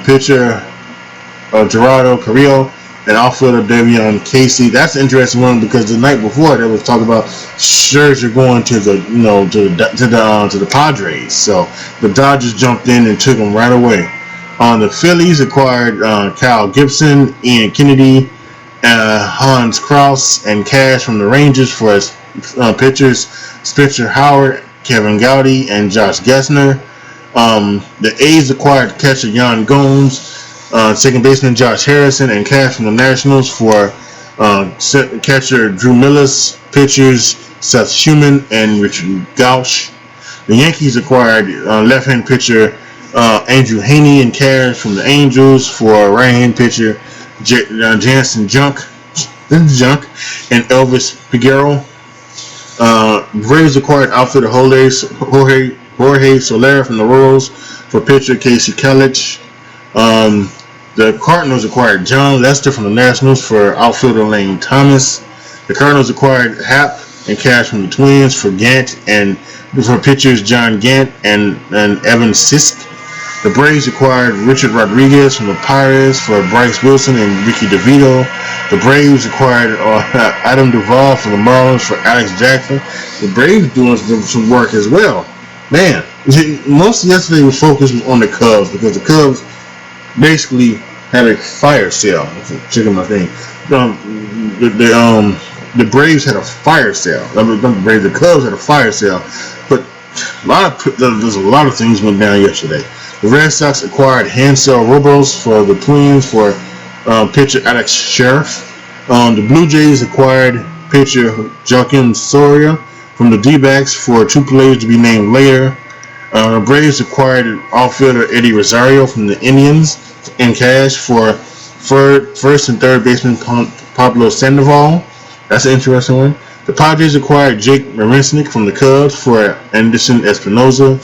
pitcher Gerardo Carrillo, and outfielder Davion Casey. That's an interesting one because the night before there was talk about Scherzer going to the Padres. So the Dodgers jumped in and took him right away. The Phillies acquired Kyle Gibson, Ian Kennedy, Hans Krause, and cash from the Rangers for his pitchers Spencer Howard, Kevin Gowdy, and Josh Gessner. The A's acquired catcher Yan Gomes, second baseman Josh Harrison, and cash from the Nationals for catcher Drew Millis, pitchers Seth Schumann and Richard Gauch. The Yankees acquired left-hand pitcher Andrew Haney and cash from the Angels for right-hand pitcher Jansen Junk and Elvis Figueroa. Braves acquired outfielder Jorge Soler from the Royals for pitcher Casey Kellich. The Cardinals acquired John Lester from the Nationals for outfielder Lane Thomas. The Cardinals acquired Happ and cash from the Twins for Gant and for pitchers John Gant and Evan Sisk. The Braves acquired Richard Rodriguez from the Pirates for Bryce Wilson and Ricky DeVito. The Braves acquired Adam Duvall from the Marlins for Alex Jackson. The Braves doing some work as well. Man, most of yesterday was focused on the Cubs because the Cubs basically had a fire sale. Checking my thing. The Braves had a fire sale. The Cubs had a fire sale. But there's a lot of things went down yesterday. The Red Sox acquired Hansel Robles for the Twins for pitcher Alex Sheriff. The Blue Jays acquired pitcher Joakim Soria from the D-backs for two players to be named later. The Braves acquired outfielder Eddie Rosario from the Indians in cash for first and third baseman Pablo Sandoval. That's an interesting one. The Padres acquired Jake Marinsnik from the Cubs for Anderson Espinoza.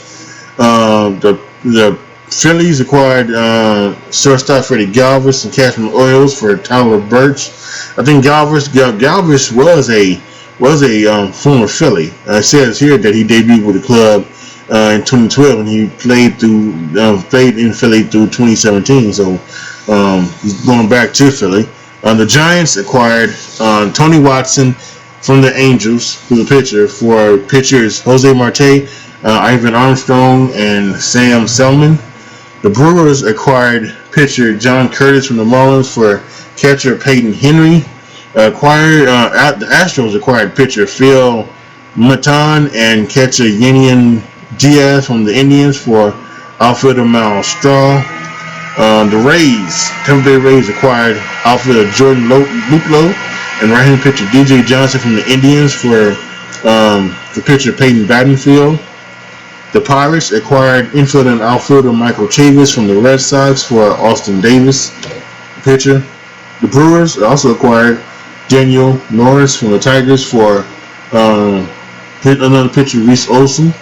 The Phillies acquired shortstop Freddie Galvis and cash from the Orioles for Tyler Birch. I think Galvis was a former Philly. It says here that he debuted with the club in 2012 and he played in Philly through 2017. So he's going back to Philly. The Giants acquired Tony Watson from the Angels, who's a pitcher, for pitchers Jose Marte, Ivan Armstrong, and Sam Selman. The Brewers acquired pitcher John Curtis from the Marlins for catcher Peyton Henry. The Astros acquired pitcher Phil Matan and catcher Yanian Diaz from the Indians for outfielder Mal Straw. The Rays, Tampa Bay Rays acquired outfielder Jordan Luplow and right-handed pitcher DJ Johnson from the Indians for pitcher Peyton Battenfield. The Pirates acquired infielder and outfielder Michael Chavis from the Red Sox for Austin Davis, pitcher. The Brewers also acquired Daniel Norris from the Tigers for another pitcher, Reese Olson.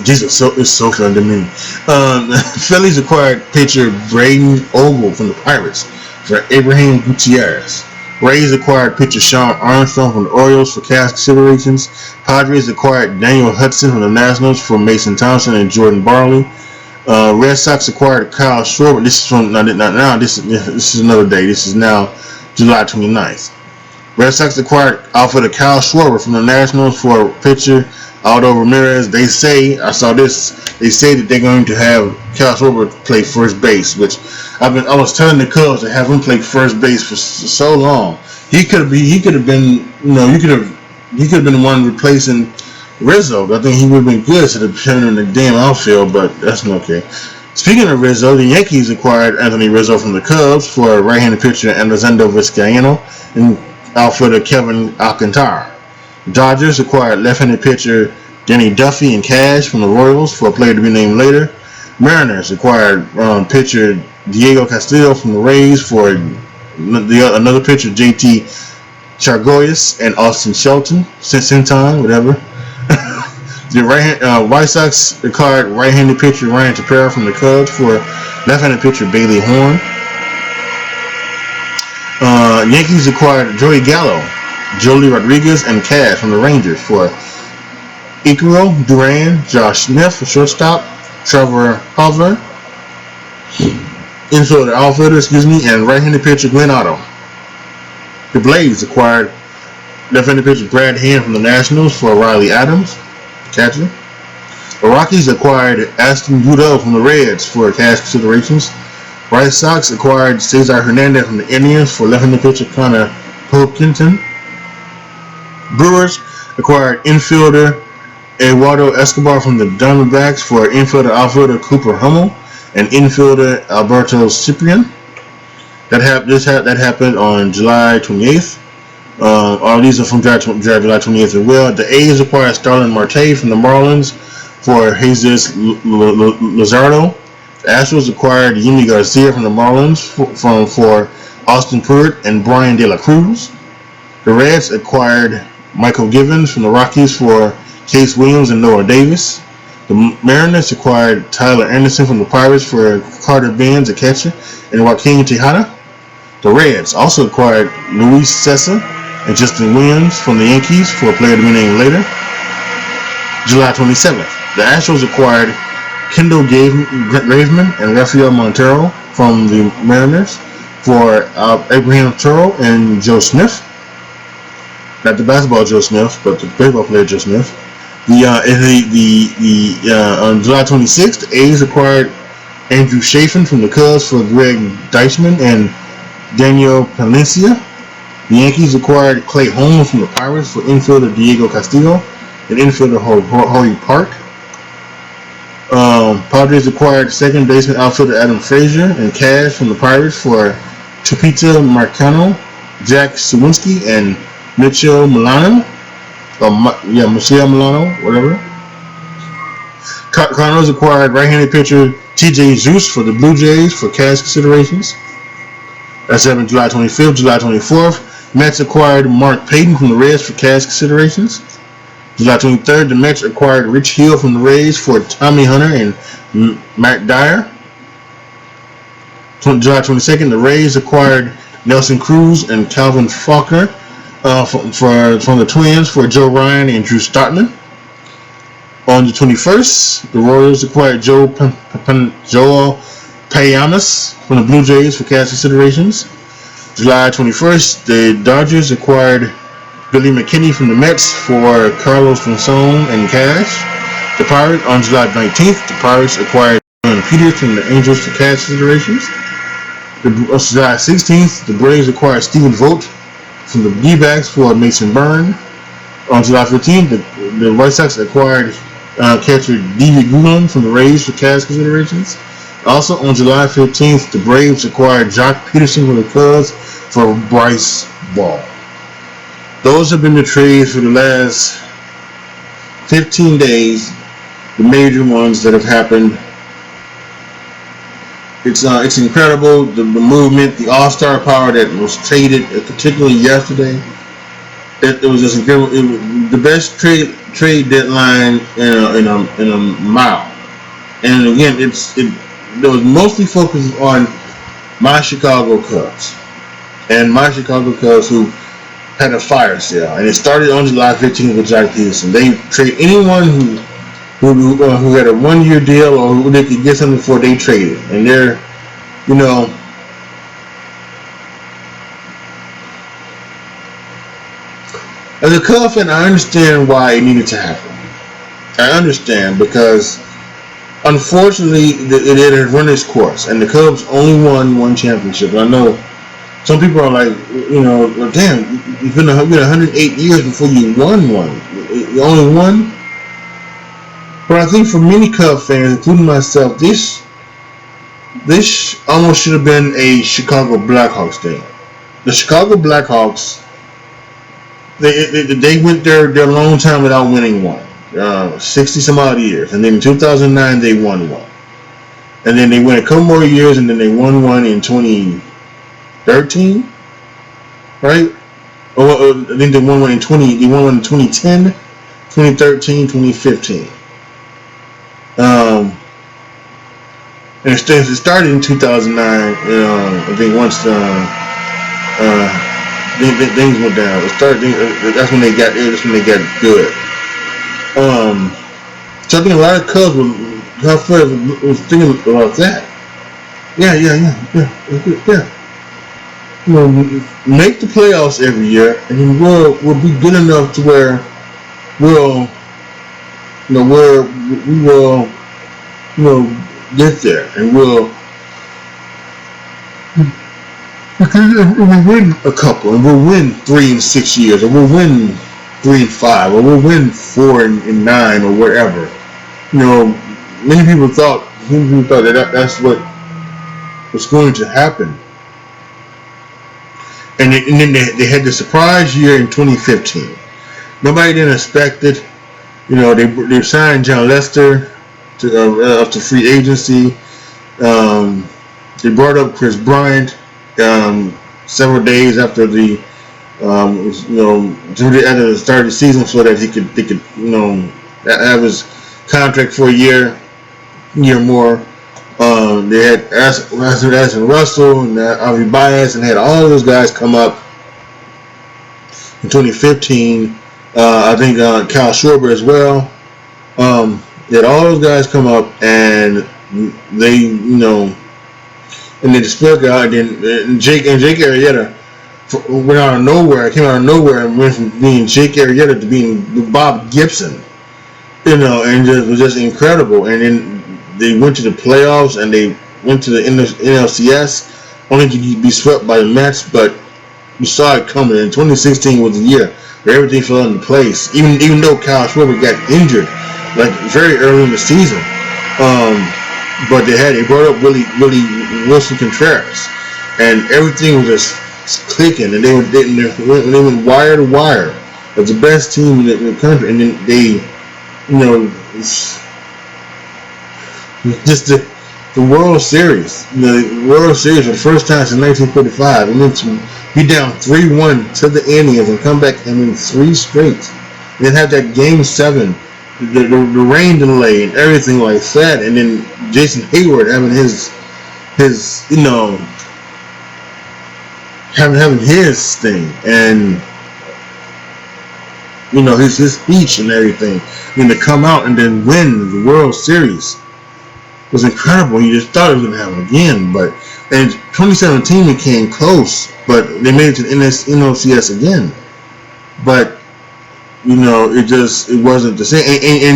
Jesus, it's so fun to me. The Phillies acquired pitcher Braden Ogle from the Pirates for Abraham Gutierrez. Rays acquired pitcher Sean Armstrong from the Orioles for cash considerations. Padres acquired Daniel Hudson from the Nationals for Mason Thompson and Jordan Barley. Red Sox acquired Kyle Schwarber. This is from now. This is another day. This is now July 29th. Red Sox acquired outfielder Kyle Schwarber from the Nationals for pitcher Aldo Ramirez. They say, I saw this, they say that they're going to have Kyle Schwarber play first base, which I was telling the Cubs to have him play first base for so long. He could have been the one replacing Rizzo. I think he would have been good instead of putting in the damn outfield, but that's not okay. Speaking of Rizzo, the Yankees acquired Anthony Rizzo from the Cubs for right-handed pitcher Andresendo Vizcaíno and outfielder Kevin Alcantara. The Dodgers acquired left-handed pitcher Denny Duffy and cash from the Royals for a player to be named later. Mariners acquired pitcher Diego Castillo from the Rays for another pitcher JT Chargois and Austin Shelton, Sinton, whatever. The White Sox acquired right-handed pitcher Ryan Tepera from the Cubs for left-handed pitcher Bailey Horn. Yankees acquired Joey Gallo, Joely Rodriguez, and cash from the Rangers for Ichiro Duran, Josh Smith for shortstop, Trevor Hauser, infielder outfielder, and right-handed pitcher Glenn Otto. The Blades acquired left-handed pitcher Brad Hand from the Nationals for Riley Adams, catcher. The Rockies acquired Aston Udell from the Reds for cash considerations. White Sox acquired Cesar Hernandez from the Indians for left-handed pitcher Connor Pilkington. Brewers acquired infielder Eduardo Escobar from the Diamondbacks for infielder outfielder Cooper Hummel and infielder Alberto Ciprian. That happened on July 28th. All these are from July 28th as well. The A's acquired Starlin Marte from the Marlins for Jesus Luzardo. The Astros acquired Yimi Garcia from the Marlins for Austin Pruitt and Brian De La Cruz. The Reds acquired Michael Givens from the Rockies for Case Williams and Noah Davis. The Mariners acquired Tyler Anderson from the Pirates for Carter Benz, a catcher, and Joaquin Tejada. The Reds also acquired Luis Cessa and Justin Williams from the Yankees for a player to be named later. July 27th, the Astros acquired Kendall Graveman and Rafael Montero from the Mariners for Abraham Toro and Joe Smith. Not the basketball Joe Smith, but the baseball player Joe Smith. On July 26th, the A's acquired Andrew Chafin from the Cubs for Greg Deichmann and Daniel Palencia. The Yankees acquired Clay Holmes from the Pirates for infielder Diego Castillo and infielder Hoy Park. Padres acquired second baseman outfielder Adam Frazier and cash from the Pirates for Chupita Marcano, Jack Sawinski, and Michel Milano. Michel Milano, whatever. Cardinals acquired right-handed pitcher T.J. Zeus for the Blue Jays for cash considerations. That's happened July 25th. July 24th, Mets acquired Mark Payton from the Reds for cash considerations. July 23rd, the Mets acquired Rich Hill from the Rays for Tommy Hunter and Matt Dyer. July 22nd, the Rays acquired Nelson Cruz and Calvin Faulkner from the Twins for Joe Ryan and Drew Stoutman. On the 21st, the Royals acquired Joel Payamas from the Blue Jays for cash considerations. July 21st, the Dodgers acquired Billy McKinney from the Mets for Carlos Monson and cash. On July 19th, the Pirates acquired John Peters from the Angels for cash considerations. July 16th, the Braves acquired Stephen Vogt from the D-backs for Mason Byrne. On July 15th, the White Sox acquired catcher David Gulam from the Rays for cash considerations. Also on July 15th, the Braves acquired Jock Peterson from the Cubs for Bryce Ball. Those have been the trades for the last 15 days, the major ones that have happened. It's incredible, the movement, the all-star power that was traded, particularly yesterday. It was just incredible. It was the best trade deadline in a mile. And again, it was mostly focused on my Chicago Cubs who had a fire sale, and it started on July 15th with Jock Peterson. They trade anyone who had a 1-year deal or who they could get something for. They traded, and they're, as a Cubs fan, I understand why it needed to happen. I understand because, unfortunately, it had run its course, and the Cubs only won one championship. I know some people are like, well, damn, it's been 108 years before you won one. You only won? But I think for many Cubs fans, including myself, this almost should have been a Chicago Blackhawks thing. The Chicago Blackhawks, they went their long time without winning one, 60 some odd years, and then in 2009 they won one, and then they went a couple more years, and then they won one in 2013, right? I think they won one in 2010, 2013, 2015. And it started in 2009. I think once things went down, that's when they got good. So I think a lot of Cubs was thinking about that. Yeah. Make the playoffs every year, and then we'll be good enough to where we will get there, and we'll win a couple, and we'll win 3 and 6 years, or we'll win 3 and 5, or we'll win 4 and 9, or whatever. Many people thought that's what was going to happen. And then they had the surprise year in 2015. Nobody didn't expect it. They signed John Lester up to free agency. They brought up Chris Bryant several days after the end of the start of the season, so that they could have his contract for a year more. They had Addison Russell and Avi Baez, and had all those guys come up in 2015. I think Kyle Schwarber as well. They had all those guys come up, and they, and then the split out, and Jake Arrieta went out of nowhere, came out of nowhere, and went from being Jake Arrieta to being Bob Gibson, and it was just incredible. And then they went to the playoffs, and they went to the NLCS, only to be swept by the Mets, but you saw it coming. And 2016 was the year where everything fell into place, even though Kyle Schwarber got injured like very early in the season. But they brought up Willie Wilson Contreras, and everything was just clicking, and they went wire to wire as the best team in the country. And then they, just the World Series, the World Series for the first time since 1945, and then to be down 3-1 to the Indians and come back and win 3 straight, and then have that Game 7, the rain delay and everything like that, and then Jason Hayward having his having his thing, and his speech and everything, and to come out and then win the World Series was incredible. You just thought it was going to happen again, but in 2017 it came close, but they made it to the NLCS again. But it wasn't the same,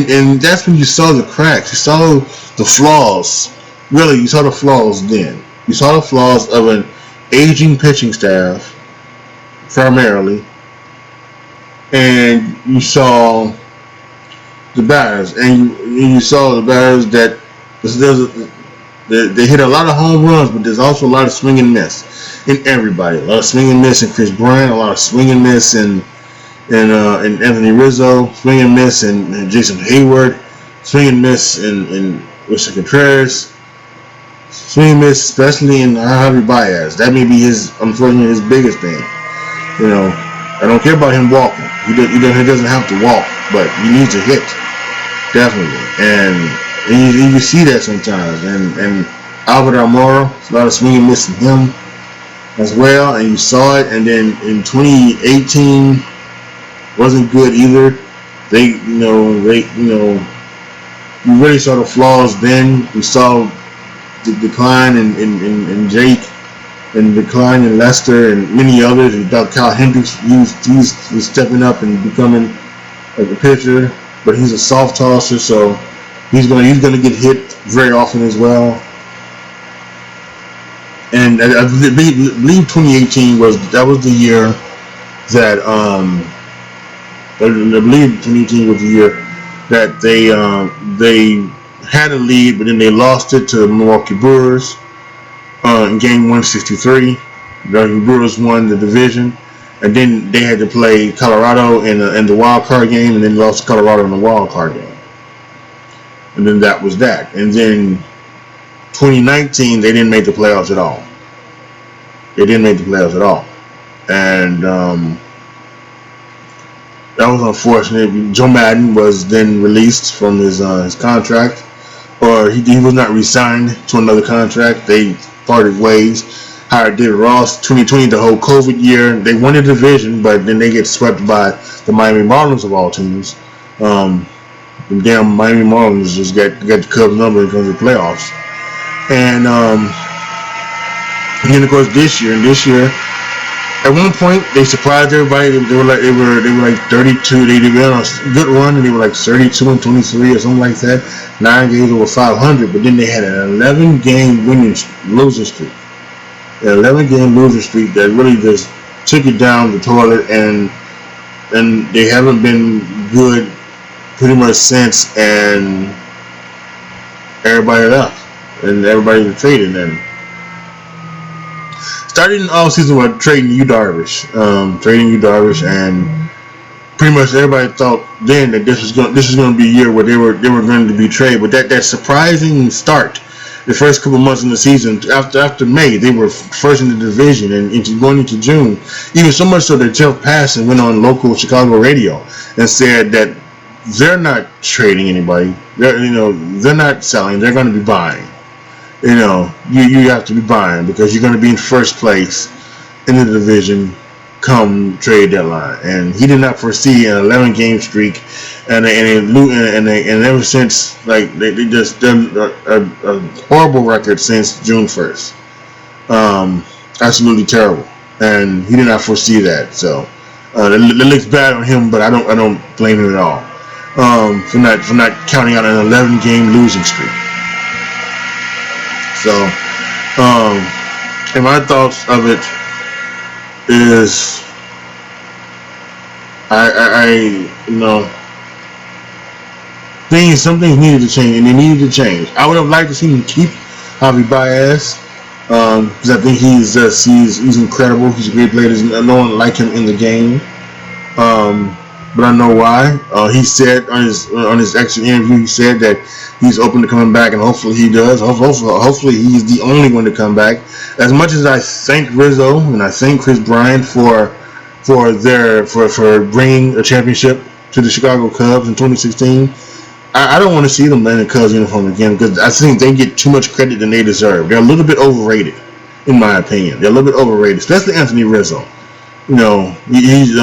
and that's when you saw the cracks. You saw the flaws. Really, you saw the flaws then. You saw the flaws of an aging pitching staff, primarily, and you saw the batters, and you saw the batters that they hit a lot of home runs, but there's also a lot of swing and miss in everybody. A lot of swing and miss in Chris Bryant, a lot of swing and miss in Anthony Rizzo, swing and miss in Jason Hayward, swing and miss in Richard Contreras, swing and miss especially in Javi Baez. That may be unfortunately his biggest thing. You know, I don't care about him walking. He doesn't have to walk, but he needs to hit, definitely. And you see that sometimes. And Albert Almora, a lot of swing and miss in him as well. And you saw it. And then in 2018, wasn't good either. You really saw the flaws then. You saw the decline in Jake, and decline in Lester, and many others. You thought Kyle Hendricks, he's stepping up and becoming like a pitcher, but he's a soft tosser, so he's gonna get hit very often as well. And I believe 2018 was the year that I believe 2018 was the year that they had a lead, but then they lost it to the Milwaukee Brewers in Game 163. The Brewers won the division, and then they had to play Colorado in the wild card game, and then lost to Colorado in the wild card game. And then that was that. And then 2019, they didn't make the playoffs at all. And that was unfortunate. Joe Madden was then released from his contract, or he was not re-signed to another contract. They parted ways. Hired David Ross. 2020, the whole COVID year, they won the division, but then they get swept by the Miami Marlins of all teams. The damn Miami Marlins just got the Cubs number in terms of playoffs. And then of course this year, at one point they surprised everybody. They were like 32. They did on a good run, and they were like 32-23 or something like that. 9 games over 500, but then they had an 11-game losing streak. An 11-game losing streak that really just took it down the toilet, and they haven't been good pretty much since. And everybody left, and everybody was traded. And started in all season with trading Yu Darvish, and pretty much everybody thought then that this was going to be a year where they were going to be traded. But that surprising start, the first couple months in the season, after May, they were first in the division, and going into June, even so much so that Jeff Passan went on local Chicago radio and said that they're not trading anybody. They're not selling. They're going to be buying. You have to be buying because you're going to be in first place in the division come trade deadline. And he did not foresee an 11-game streak, and ever since, like they just done a horrible record since June 1st. Absolutely terrible, and he did not foresee that. So it looks bad on him, but I don't blame him at all for not counting out an 11-game losing streak. So, and my thoughts of it is, some things needed to change, and they needed to change. I would have liked to see him keep Javi Baez, because I think he's incredible. He's a great player. There's no one like him in the game. But I know why. He said on his exit interview, he said that he's open to coming back, and hopefully he does. Hopefully he's the only one to come back. As much as I thank Rizzo and I thank Chris Bryant for bringing a championship to the Chicago Cubs in 2016, I don't want to see them in the Cubs uniform again, because I think they get too much credit than they deserve. They're a little bit overrated, in my opinion. They're a little bit overrated, especially Anthony Rizzo. He's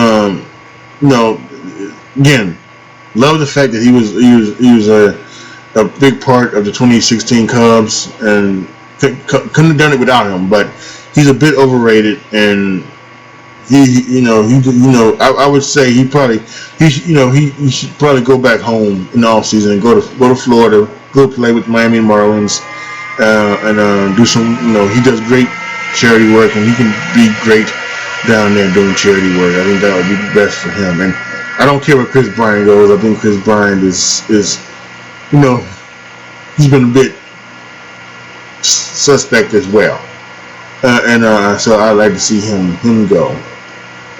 again, love the fact that he was a big part of the 2016 Cubs, and couldn't have done it without him. But he's a bit overrated, and I would say he should probably go back home in the off season and go to Florida, go play with Miami Marlins, and do some. He does great charity work, and he can be great down there doing charity work. I think that would be best for him. And I don't care where Chris Bryant goes. I think Chris Bryant is he's been a bit suspect as well, so I like to see him go.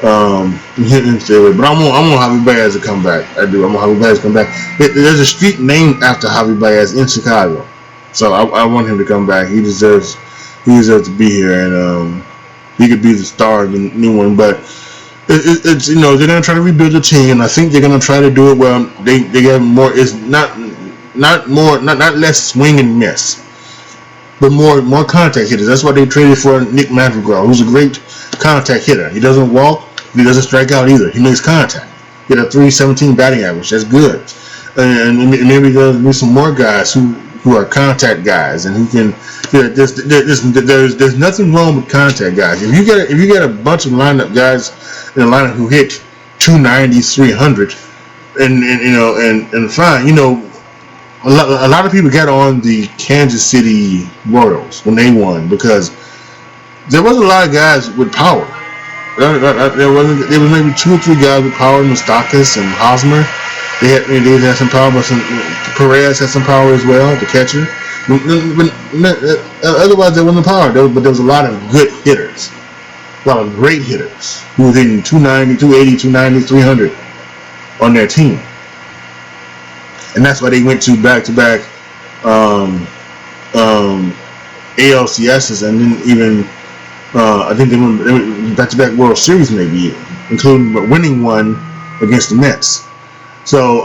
Him stay away. But I want Javi Baez to come back. I do. I want Javi Baez to come back. There's a street named after Javi Baez in Chicago, so I want him to come back. He deserves to be here, and he could be the star of the new one. But it's they're gonna try to rebuild the team, and I think they're gonna try to do it well. They have more. It's not less swing and miss, but more contact hitters. That's why they traded for Nick Madrigal, who's a great contact hitter. He doesn't walk. He doesn't strike out either. He makes contact. He had a .317 batting average. That's good. And maybe there'll be some more guys who are contact guys and who can. There's nothing wrong with contact guys. If you get a bunch of lineup guys in a lineup who hit 290, 300, and fine. A lot of people got on the Kansas City Royals when they won because there wasn't a lot of guys with power. There was maybe 2 or 3 guys with power, Moustakas and Hosmer. They had some power, but Perez had some power as well, the catcher. Otherwise, there wasn't power. But there was a lot of good hitters, a lot of great hitters who were hitting 290, 280, 290, 300 on their team. And that's why they went to back-to-back ALCSs, and then even I think they went back-to-back World Series, maybe, including winning one against the Mets. So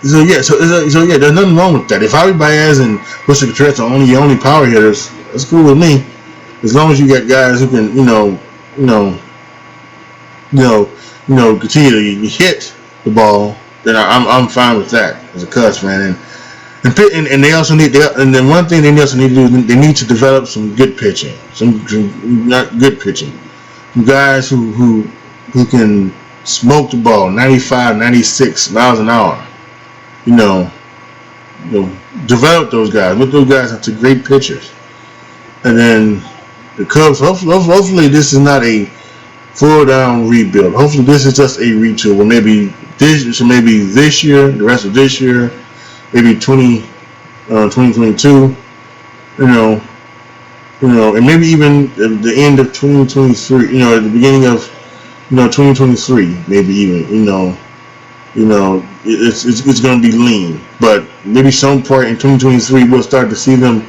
there's nothing wrong with that. If Javi Baez and Buster Contreras are your only power hitters, that's cool with me. As long as you got guys who can, continue to hit the ball, then I'm fine with that as a Cubs fan. And they also need, and then one thing they also need to do is they need to develop some good pitching, some good pitching, some guys who can smoke the ball 95, 96 miles an hour. Develop those guys. Make those guys into great pitchers. And then the Cubs, hopefully this is not a full down rebuild. Hopefully this is just a retool. Well, maybe this year, the rest of this year, maybe 2022, and maybe even at the end of 2023, at the beginning of 2023, maybe even, it's going to be lean, but maybe some point in 2023 we'll start to see them,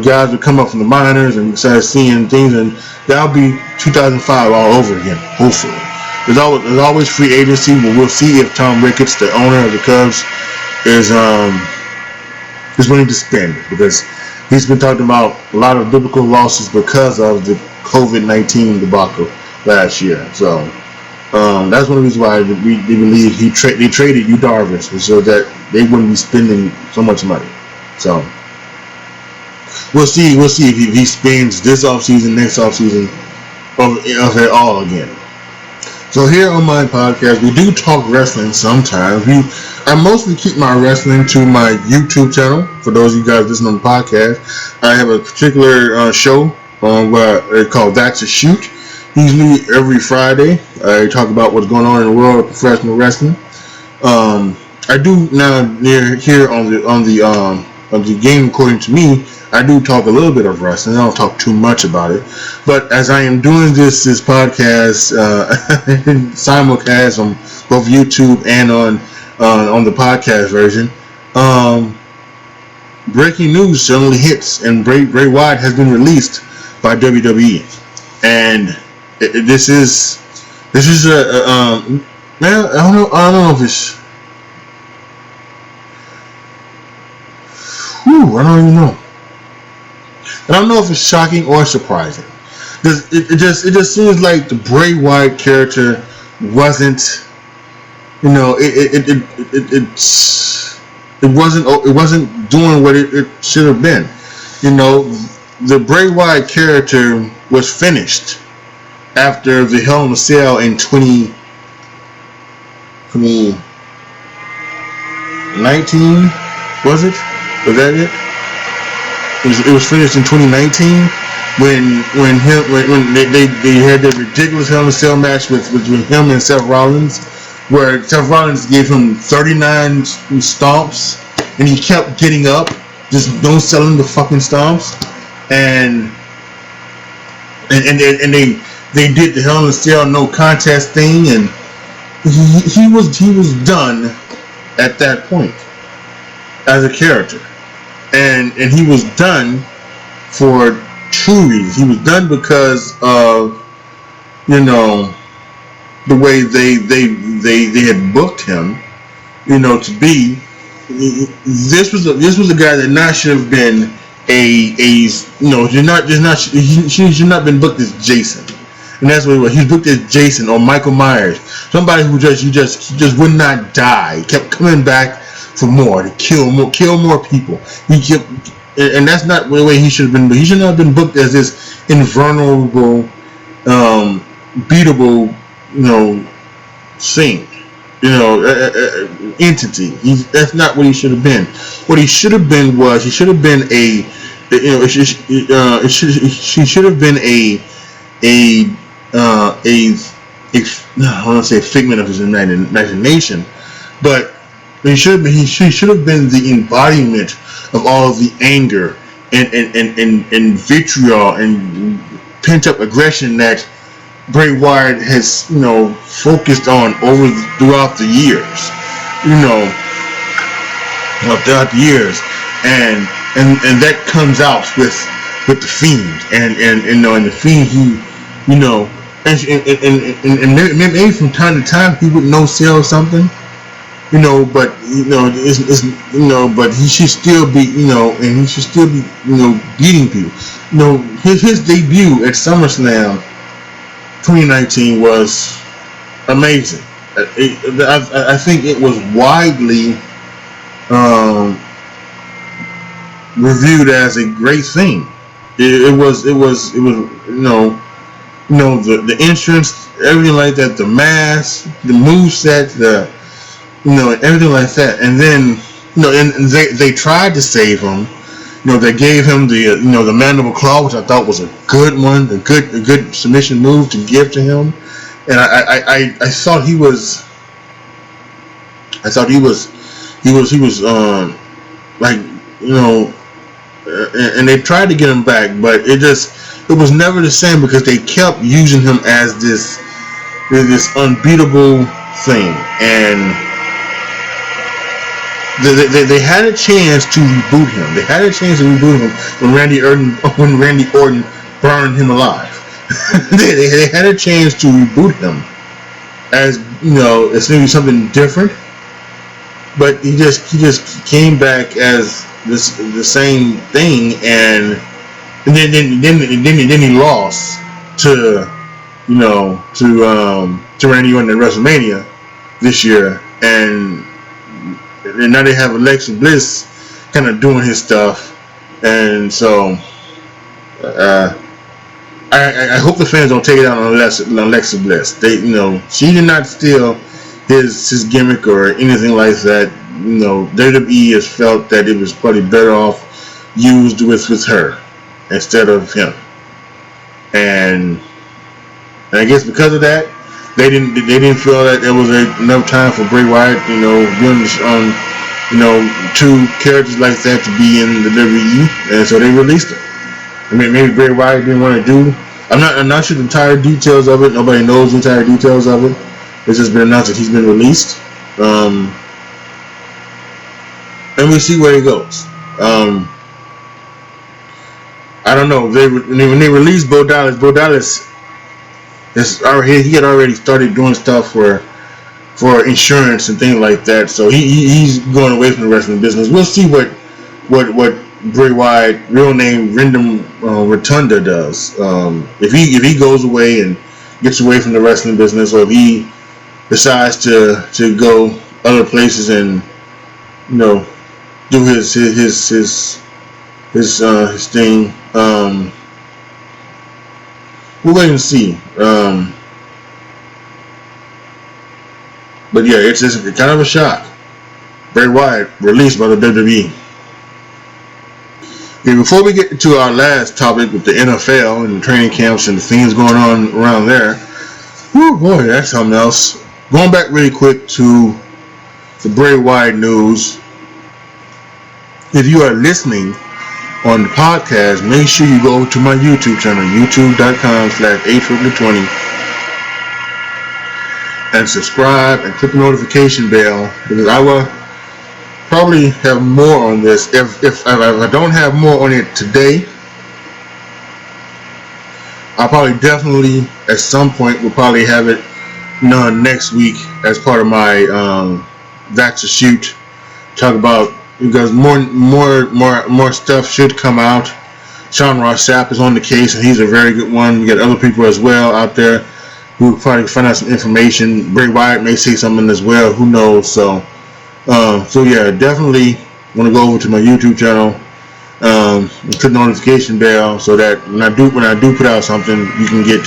guys will come up from the minors and start seeing things, and that'll be 2005 all over again. Hopefully, there's always free agency, but we'll see if Tom Ricketts, the owner of the Cubs, is willing to spend, because he's been talking about a lot of biblical losses because of the COVID-19 debacle last year. So that's one of the reasons why they believe they traded Yu Darvish, so that they wouldn't be spending so much money. So we'll see if he spends this offseason, next offseason, of it all again. So here on my podcast, we do talk wrestling sometimes. I mostly keep my wrestling to my YouTube channel. For those of you guys listening on the podcast, I have a particular show called That's a Shoot. Usually every Friday, I talk about what's going on in the world of professional wrestling. I do now here on the Game According to Me, I do talk a little bit of wrestling. I don't talk too much about it, but as I am doing this podcast simulcast on both YouTube and on the podcast version, breaking news suddenly hits, and Bray Wyatt has been released by WWE, and this is a man. I don't know if it's. I don't even know. I don't know if it's shocking or surprising. It just seems like the Bray Wyatt character wasn't, it wasn't doing what it should have been. The Bray Wyatt character was finished after the Hell in a Cell in 2019. Was it? Was that it? It was finished in 2019, when they had the ridiculous Hell in a Cell match with between him and Seth Rollins, where Seth Rollins gave him 39 stomps, and he kept getting up, just don't sell him the fucking stomps, and they did the Hell in a Cell no contest thing, and he was done at that point as a character, and he was done for true reasons. He was done because of, you know, the way they had booked him, you know, to be. This was a guy that not should have been he should not been booked as Jason, and that's what he was. He was booked as Jason or Michael Myers, somebody who just would not die. He kept coming back for more, to kill more people. He kept, and that's not the way he should have been. He should not have been booked as this invulnerable, beatable, you know, thing, you know, entity. That's not what he should have been. What he should have been was he should have been a, you know, she should have been I don't want to say a figment of his imagination, but he should have been the embodiment of all of the anger and vitriol and pent up aggression that Bray Wyatt has, you know, focused on throughout the years, you know, and that comes out with the Fiend, and you know, and the Fiend, he, you know, and maybe from time to time he would no sell something, you know, but you know, it's you know, but he should still be, you know, and he should still be, you know, beating people. You know, his debut at SummerSlam 2019 was amazing. I think it was widely reviewed as a great thing. It was you know, the entrance, everything like that, the mask, the moveset, the, you know, everything like that. And then, you know, and they tried to save him. You know, they gave him the, you know, the mandible claw, which I thought was a good one, a good submission move to give to him. And I thought he was like, you know, and they tried to get him back, but it was never the same, because they kept using him as this unbeatable thing. And they had a chance to reboot him. They had a chance to reboot him when Randy Orton burned him alive. they had a chance to reboot him as, you know, as maybe something different, but he just came back as the same thing, and then he lost to, you know, to Randy Orton at WrestleMania this year, and now they have Alexa Bliss kind of doing his stuff, and so I hope the fans don't take it out on Alexa Bliss. They, you know, she did not steal his gimmick or anything like that. You know, WWE has felt that it was probably better off used with her instead of him, and I guess because of that, they didn't feel that there was enough time for Bray Wyatt, you know, doing this, you know, two characters like that to be in the WWE, and so they released it. I mean, maybe Bray Wyatt didn't want to do. I'm not sure the entire details of it. Nobody knows the entire details of it. It's just been announced that he's been released, and we see where he goes. I don't know. When they released Bo Dallas he had already started doing stuff for insurance and things like that. So he's going away from the wrestling business. We'll see what Bray Wyatt, real name Wyndham Rotunda, does. If he goes away and gets away from the wrestling business, or if he decides to go other places and, you know, do his thing. We'll wait and see. But yeah, it's just kind of a shock. Bray Wyatt released by the WWE. Okay, before we get to our last topic with the NFL and the training camps and the things going on around there, whew, boy, that's something else. Going back really quick to the Bray Wyatt news. If you are listening on the podcast, make sure you go to my YouTube channel, youtube.com/AJTRIP20, and subscribe and click the notification bell, because I will probably have more on this. If I don't have more on it today, I'll probably definitely at some point will probably have it next week as part of my That's a Shoot. Talk about, because more stuff should come out. Sean Ross Sapp is on the case, and he's a very good one. We got other people as well out there who will probably find out some information. Bray Wyatt may say something as well. Who knows? So yeah, definitely want to go over to my YouTube channel, and click the notification bell, so that when I do put out something, you can get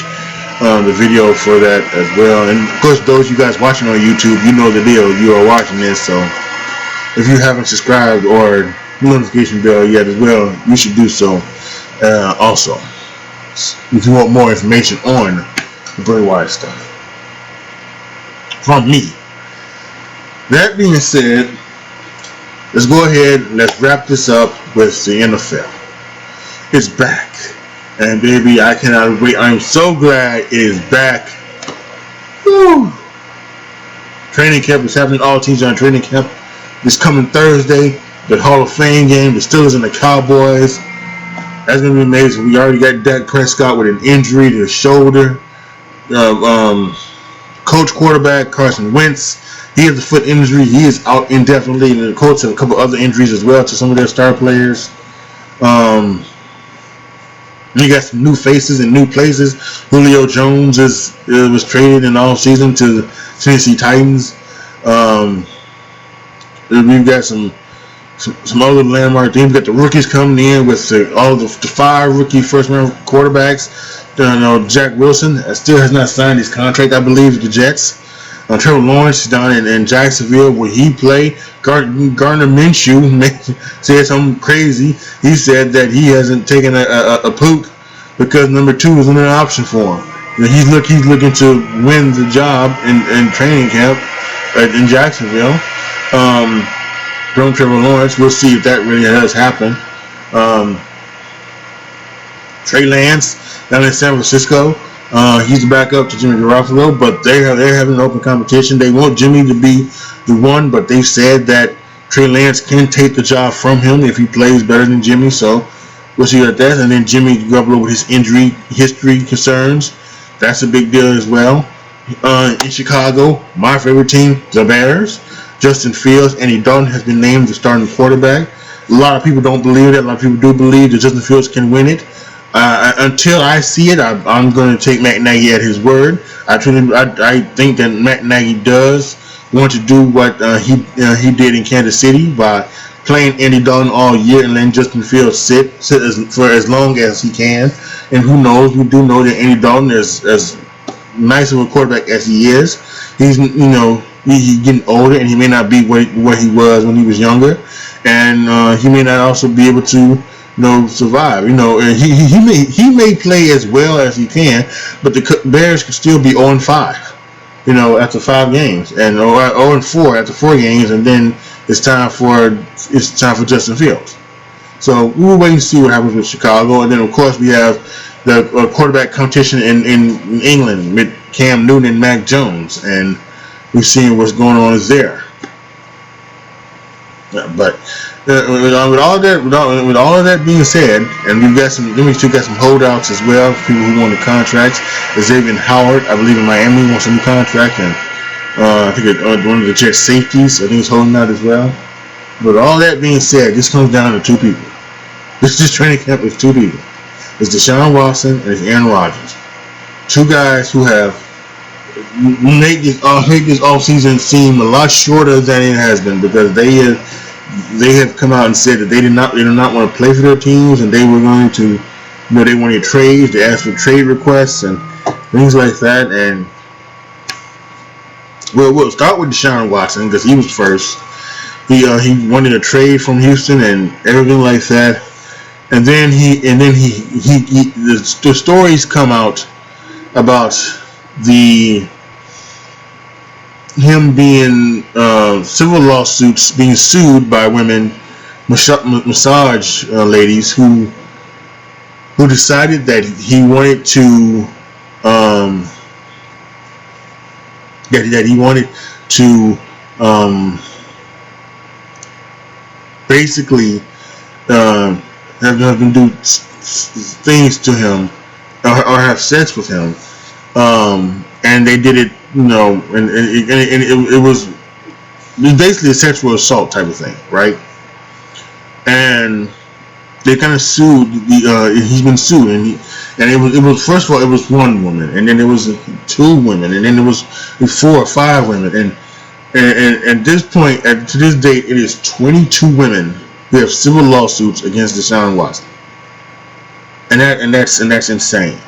the video for that as well. And of course, those of you guys watching on YouTube, you know the deal. You are watching this, so if you haven't subscribed or notification bell yet as well, you should do so. Also, if you want more information on the Bray Wyatt stuff from me. That being said, let's go ahead and let's wrap this up with the NFL. It's back, and baby, I cannot wait. I'm so glad it is back. Woo! Training camp is happening. All teams are in training camp this coming Thursday. The Hall of Fame game, the Steelers and the Cowboys. That's gonna be amazing. We already got Dak Prescott with an injury to his shoulder. Coach quarterback Carson Wentz, he has a foot injury. He is out indefinitely. And the Colts have a couple other injuries as well to some of their star players. You got some new faces and new places. Julio Jones was traded in all season to the Tennessee Titans. We've got some other landmark things. We've got the rookies coming in with all the 5 rookie first-round quarterbacks. Jack Wilson still has not signed his contract, I believe, with the Jets. Trevor Lawrence is down in Jacksonville, where he played. Gardner Minshew said something crazy. He said that he hasn't taken a poop because number 2 is an option for him. He's looking to win the job in training camp in Jacksonville. From Trevor Lawrence, we'll see if that really does happen. Trey Lance down in San Francisco. He's the backup to Jimmy Garoppolo, but they're having an open competition. They want Jimmy to be the one, but they said that Trey Lance can take the job from him if he plays better than Jimmy. So we'll see about that. And then Jimmy Garoppolo with his injury history concerns, that's a big deal as well. In Chicago, my favorite team, the Bears. Justin Fields, Andy Dalton has been named the starting quarterback. A lot of people don't believe that. A lot of people do believe that Justin Fields can win it. Until I see it, I'm going to take Matt Nagy at his word. I think that Matt Nagy does want to do what he did in Kansas City by playing Andy Dalton all year and letting Justin Fields sit for as long as he can. And who knows? We do know that Andy Dalton is as nice of a quarterback as he is. He's he's getting older, and he may not be what he was when he was younger, and he may not also be able to survive. He may play as well as he can, but the Bears could still be 0-5, after 5 games, and 0-4 after 4 games, and then it's time for Justin Fields. So we'll wait and see what happens with Chicago, and then of course we have the quarterback competition in England with Cam Newton and Mac Jones, and we're seeing what's going on there. But with all of that being said, and we still got some holdouts as well, people who want the contracts. Xavier Howard, I believe in Miami, wants a new contract, and I think one of the Jets safeties, I think, is holding out as well. But all that being said, this comes down to 2 people. This training camp is 2 people. It's Deshaun Watson and it's Aaron Rodgers. 2 guys who have made this offseason seem a lot shorter than it has been, because they have come out and said that they did not want to play for their teams, and they were going to, they wanted trades. They asked for trade requests and things like that. And we'll start with Deshaun Watson, because he was first. He wanted a trade from Houston and everything like that. And then the stories come out about the him being civil lawsuits, being sued by women, massage ladies who decided that he wanted to that he wanted to basically have them do things to him or have sex with him, and they did it, and it was basically a sexual assault type of thing, right? And they kind of sued. He's been sued, and it was first of all it was one woman, and then it was two women, and then it was 4 or 5 women, and at this point, to this date, it is 22 women who have civil lawsuits against Deshaun Watson, and that's insane.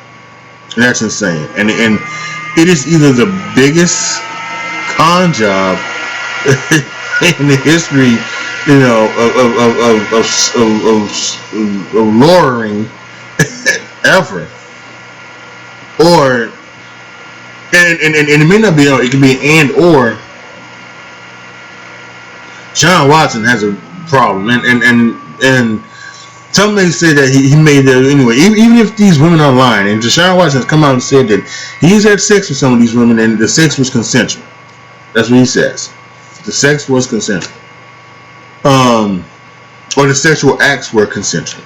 That's insane, and it is either the biggest con job in the history, of lawyering ever, or and it may not be. It could be an and or. Deshaun Watson has a problem, and some may say that he made that anyway. Even if these women are lying, and Deshaun Watson has come out and said that he's had sex with some of these women, and the sex was consensual. That's what he says. The sex was consensual, or the sexual acts were consensual.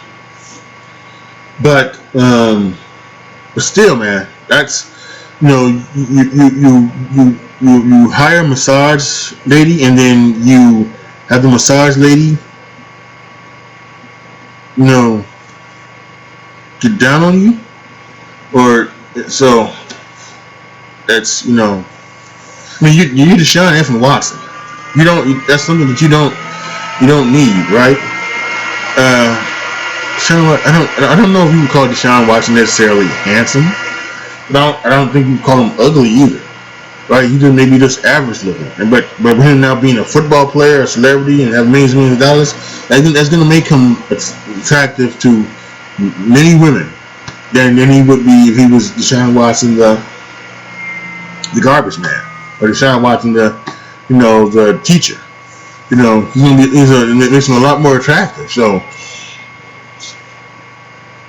But still, man, that's you hire a massage lady, and then you have the massage lady, get down on you, or so. That's you're Deshaun F. Watson. You don't. That's something that you don't need, right? I don't know if you would call Deshaun Watson necessarily handsome. I don't think you call him ugly either, right? He just maybe just average looking. But him now being a football player, a celebrity, and have millions of dollars, that's going to make him attractive to many women than he would be if he was Deshaun Watson, the garbage man, or Deshaun Watson, the teacher. It makes him a lot more attractive. So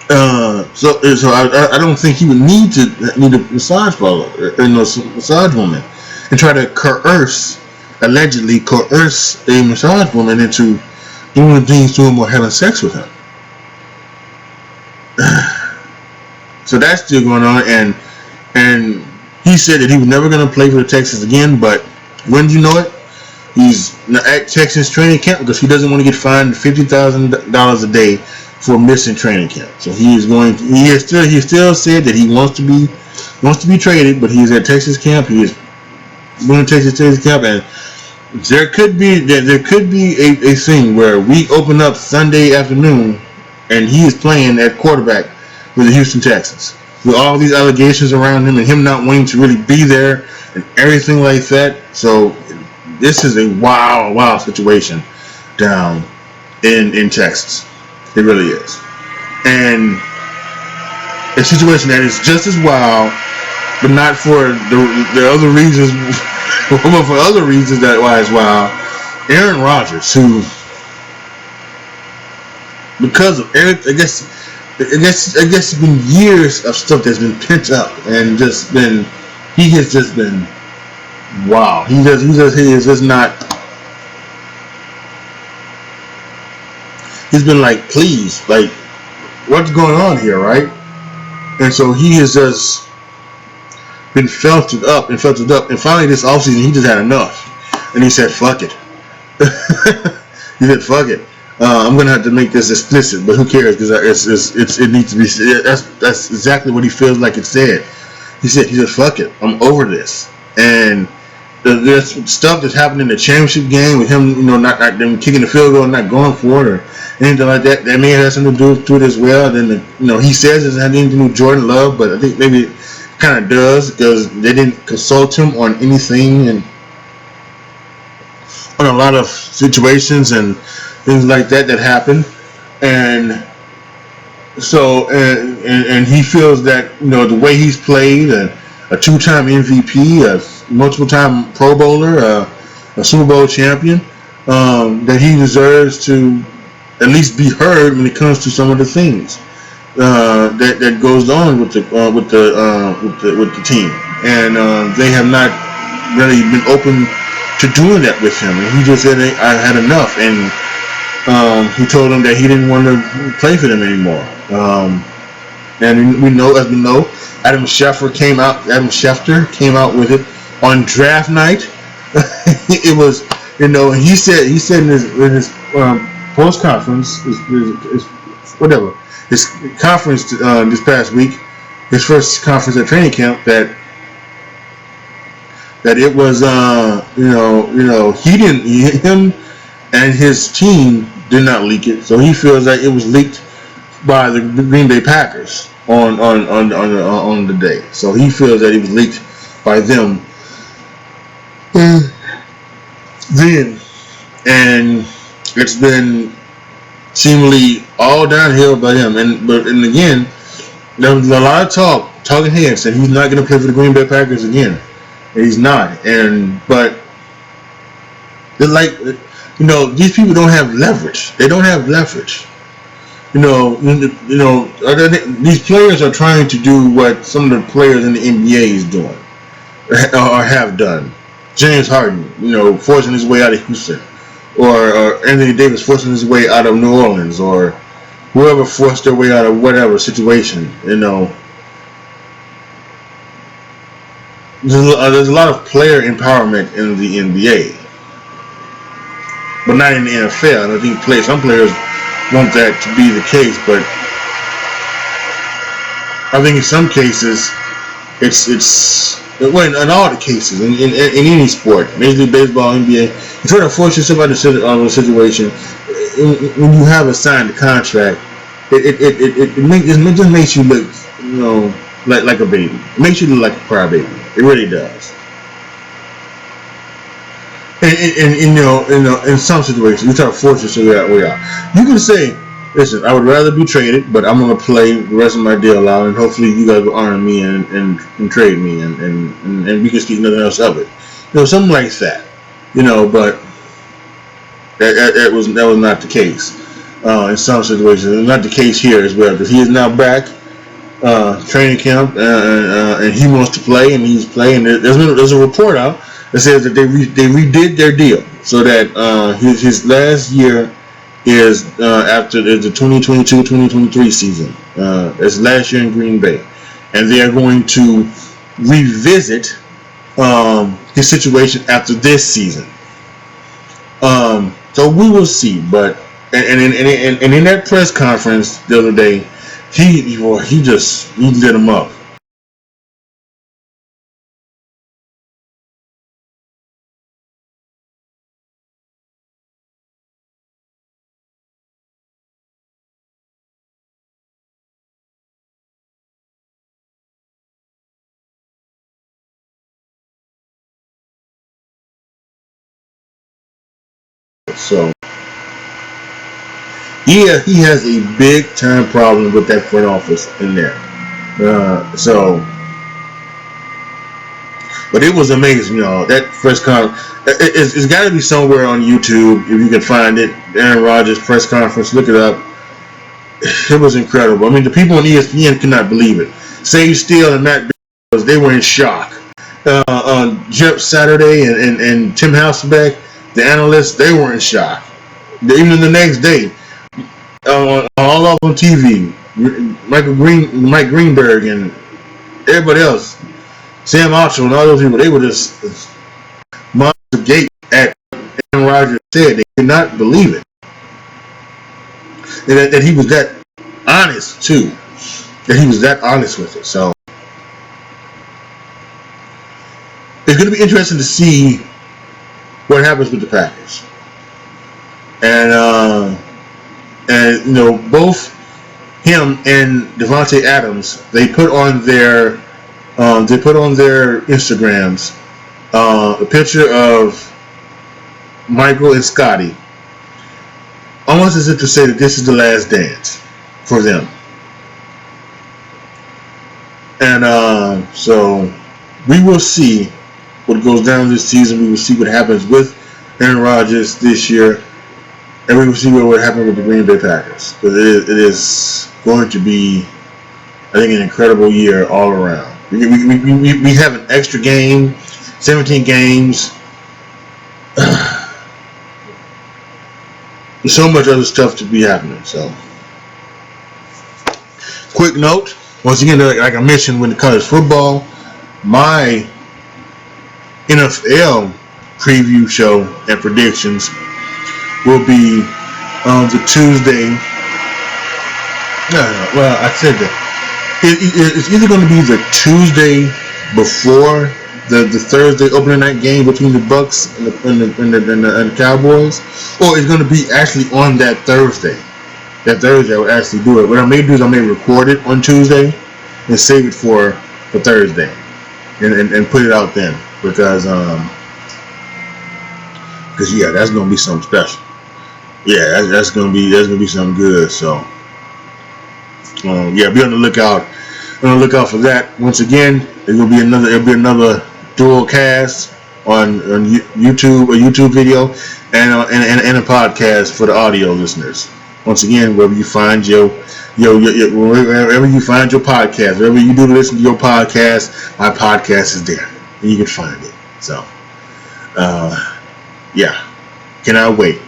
I don't think he would need a massage parlor, massage woman, and try to allegedly coerce a massage woman into doing things to him or having sex with him. So that's still going on, and he said that he was never going to play for the Texans again. But when do you know it? He's at Texas training camp because he doesn't want to get fined $50,000 a day for missing training camp. So he still said that he wants to be traded, but he's at Texas camp. He is going to Texas camp, and there could be a thing where we open up Sunday afternoon and he is playing at quarterback with the Houston Texans, with all these allegations around him and him not wanting to really be there and everything like that. So this is a wild situation down in Texas. It really is. And a situation that is just as wild, but not for the other reasons, but for other reasons that why it's wild. Aaron Rodgers, who, because of Eric, I guess it's been years of stuff that's been pent up and he has just been wow. He is just not. He's been like, please, like, what's going on here, right? And so he has just been filtered up, and finally this offseason he just had enough, and he said, fuck it. He said, fuck it. I'm gonna have to make this explicit, but who cares? Because it needs to be. That's exactly what he feels like it said. He said, fuck it. I'm over this. And there's stuff that's happened in the championship game with him, not them kicking the field goal and not going for it or anything like that. That may have something to do with it as well. Then he says it doesn't have anything to do with Jordan Love, but I think maybe it kind of does because they didn't consult him on anything and on a lot of situations and things like that happen. And So and he feels that the way he's played, a two-time MVP, a multiple-time Pro Bowler, a Super Bowl champion, that he deserves to at least be heard when it comes to some of the things that goes on with the team, and they have not really been open to doing that with him. And he just said, "I had enough," and he told them that he didn't want to play for them anymore. And we know, Adam Schefter came out with it on draft night. It was, and he said in his post conference, his conference this past week, his first conference at training camp, that it was him and his team did not leak it, so he feels that it was leaked by the Green Bay Packers on the day. So he feels that it was leaked by them then, and it's been seemingly all downhill by him. And again, there was a lot of talking heads, and he's not going to play for the Green Bay Packers again. And he's not, but they're like, these people don't have leverage. They don't have leverage. These players are trying to do what some of the players in the NBA is doing or have done. James Harden, forcing his way out of Houston, or Anthony Davis forcing his way out of New Orleans, or whoever forced their way out of whatever situation. There's a lot of player empowerment in the NBA, but not in the NFL. And I think some players want that to be the case, but I think in some cases in all the cases in any sport, Major League Baseball, NBA, you try to force yourself out of a situation. When you have a signed contract, it just makes you look like a baby. It makes you look like a crybaby. It really does. And in some situations, you try to force yourself way out. You can say, "Listen, I would rather be traded, but I'm going to play the rest of my deal out, and hopefully you guys will honor me and trade me, and we can speak nothing else of it." Something like that. But that was not the case in some situations. It's not the case here as well, because he is now back training camp, and he wants to play, and he's playing. There's a report out that says that they redid their deal, so that his last year is after the 2022-2023 season. It's last year in Green Bay, and they are going to revisit his situation after this season. So we will see. But and in that press conference the other day, he lit him up. So yeah, he has a big time problem with that front office in there. But it was amazing, that press conference. It's got to be somewhere on YouTube if you can find it. Aaron Rodgers press conference. Look it up. It was incredible. I mean, the people on ESPN could not believe it. Sage Steele and Matt Barrows, they were in shock. On Jeff Saturday and Tim Hasselbeck, the analysts, they were in shock. Even the next day, all up on TV, Mike Greenberg, and everybody else, Sam Archer and all those people, they were just monster gate at Aaron Rodgers said. They could not believe it. That he was that honest too. That he was that honest with it. So it's going to be interesting to see what happens with the Packers. And both him and Devontae Adams, they put on their Instagrams a picture of Michael and Scotty, almost as if to say that this is the last dance for them. And so we will see what goes down this season. We will see what happens with Aaron Rodgers this year, and we will see what happened with the Green Bay Packers. Because it is going to be, I think, an incredible year all around. We have an extra game, 17 games. There's so much other stuff to be happening. So, quick note. Once again, like I mentioned with the college football, my NFL preview show and predictions will be on the Tuesday. Well, I said that. It's either going to be the Tuesday before the Thursday opening night game between the Bucks and the Cowboys, or it's going to be actually on that Thursday. That Thursday I would actually do it. What I may do is I may record it on Tuesday and save it for Thursday and put it out then, because yeah, that's gonna be something special. Yeah, that's gonna be something good. So yeah, be on the lookout. For that. Once again, it'll be another dual cast on YouTube, a YouTube video, and a podcast for the audio listeners. Once again, wherever you find your wherever you find your podcast, wherever you do listen to your podcast, my podcast is there, and you can find it. So, yeah, cannot wait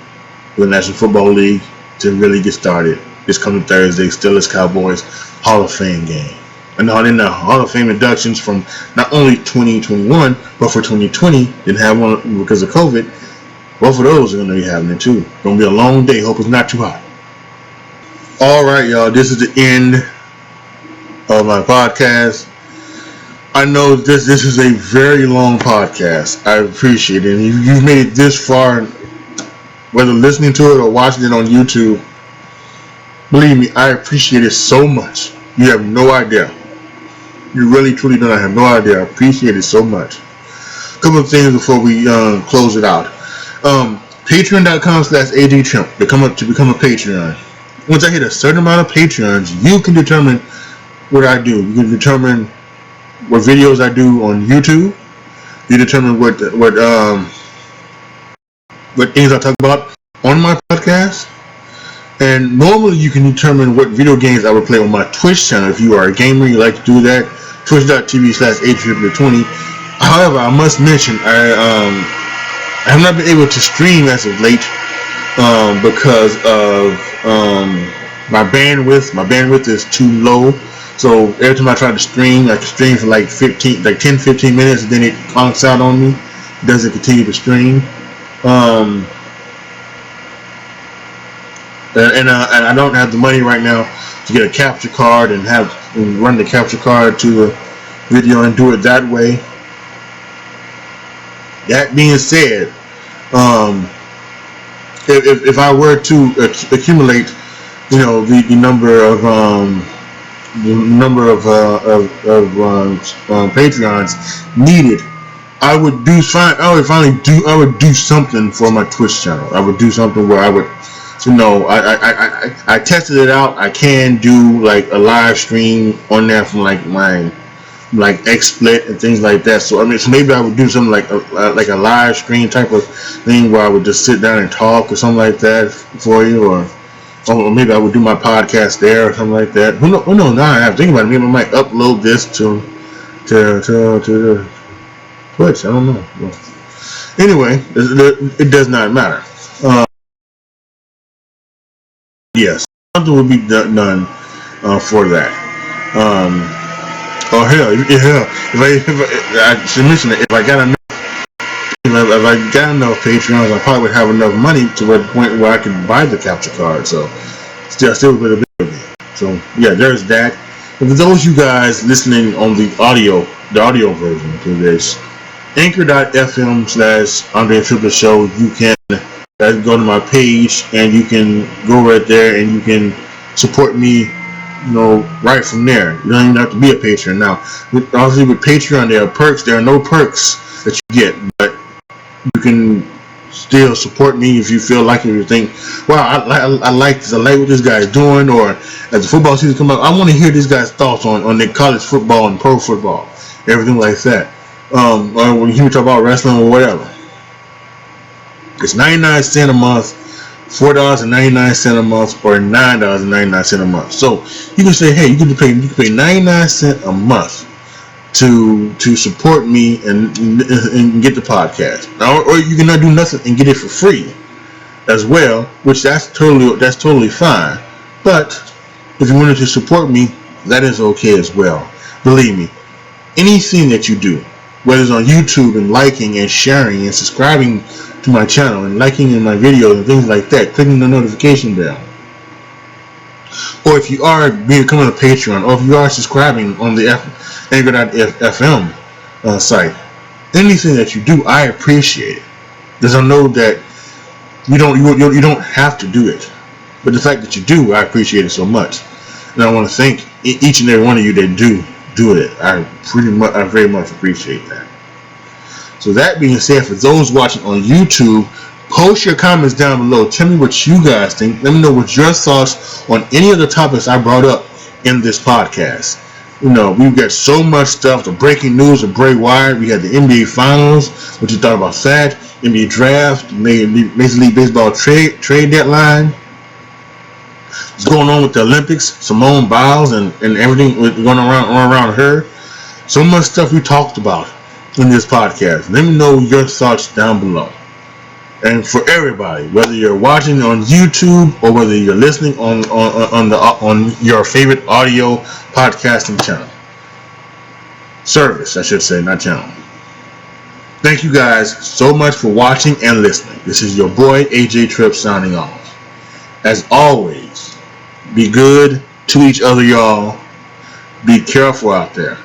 for the National Football League to really get started this coming Thursday. Steelers Cowboys Hall of Fame game. And then the Hall of Fame inductions from not only 2021 but for 2020 didn't have one because of COVID. Both of those are going to be happening too. Going to be a long day. Hope it's not too hot. All right, y'all. This is the end of my podcast. I know this is a very long podcast. I appreciate it. And if you've made it this far, whether listening to it or watching it on YouTube, believe me, I appreciate it so much. You have no idea. You really, truly don't have no idea. I appreciate it so much. A couple of things before we close it out. Patreon.com/AJTRIP to become a Patreon. Once I hit a certain amount of Patreons, you can determine what I do. You can determine what videos I do on YouTube. You determine what things I talk about on my podcast. And normally you can determine what video games I would play on my Twitch channel. If you are a gamer, you like to do that. Twitch.tv/AJTRIP20. However, I must mention I have not been able to stream as of late because of my bandwidth. My bandwidth is too low. So every time I try to stream, I can stream for like 10-15 minutes, and then it conks out on me. It doesn't continue to stream. And I don't have the money right now to get a capture card and run the capture card to a video and do it that way. That being said, if I were to accumulate, the number of Patreons needed, I would do something for my Twitch channel. I would do something where I would. I tested it out. I can do like a live stream on there from like my XSplit and things like that. So maybe I would do something like a live stream type of thing where I would just sit down and talk or something like that for you, or maybe I would do my podcast there or something like that. Who knows? Now I have to think about it. Maybe I might upload this to the Twitch. I don't know. Anyway, it does not matter. Yes, something would be done for that. Or hell, if I should mention it, if I got enough Patreons, I probably would have enough money to the point where I could buy the capture card. So, still a bit of it. So, yeah, there's that. And for those you guys listening on the audio version to this, Anchor.fm/AJTRIP Show, you can go to my page and you can go right there and you can support me, right from there. You don't even have to be a patron. Now, obviously with Patreon, there are perks. There are no perks that you get, but you can still support me if you feel like it. You think, wow, I like this. I like what this guy's doing. Or as the football season comes up, I want to hear this guy's thoughts on their college football and pro football, everything like that. Or when you hear me talk about wrestling or whatever. It's 99 cents a month, $4.99 a month, or $9.99 a month. So you can say, hey, you can pay 99 cents a month to support me and get the podcast, or you cannot do nothing and get it for free as well, which that's totally fine. But if you wanted to support me, that is okay as well. Believe me, anything that you do, whether it's on YouTube and liking and sharing and subscribing to my channel and liking in my videos and things like that, clicking the notification bell, or if you are becoming a Patreon, or if you are subscribing on the Anchor.fm site, anything that you do, I appreciate it, because I know that you don't have to do it, but the fact that you do, I appreciate it so much, and I want to thank each and every one of you that do it. I very much appreciate that. So that being said, for those watching on YouTube, post your comments down below. Tell me what you guys think. Let me know what your thoughts on any of the topics I brought up in this podcast. You know, we've got so much stuff. The breaking news of Bray Wyatt. We had the NBA Finals. What you thought about that? NBA Draft. Major League Baseball trade deadline. What's going on with the Olympics? Simone Biles and everything going around her. So much stuff we talked about in this podcast. Let me know your thoughts down below. And for everybody, whether you're watching on YouTube or whether you're listening on your favorite audio podcasting channel, service, I should say, not channel. Thank you guys so much for watching and listening. This is your boy AJTRIP signing off. As always, be good to each other, y'all. Be careful out there.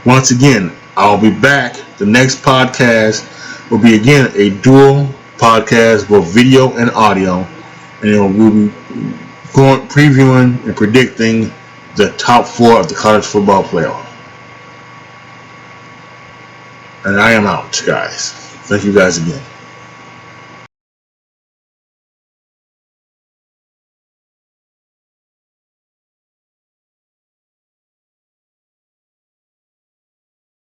Once again, I'll be back. The next podcast will be again a dual podcast, both video and audio, and we'll be previewing and predicting the top 4 of the college football playoff. And I am out, guys. Thank you guys again.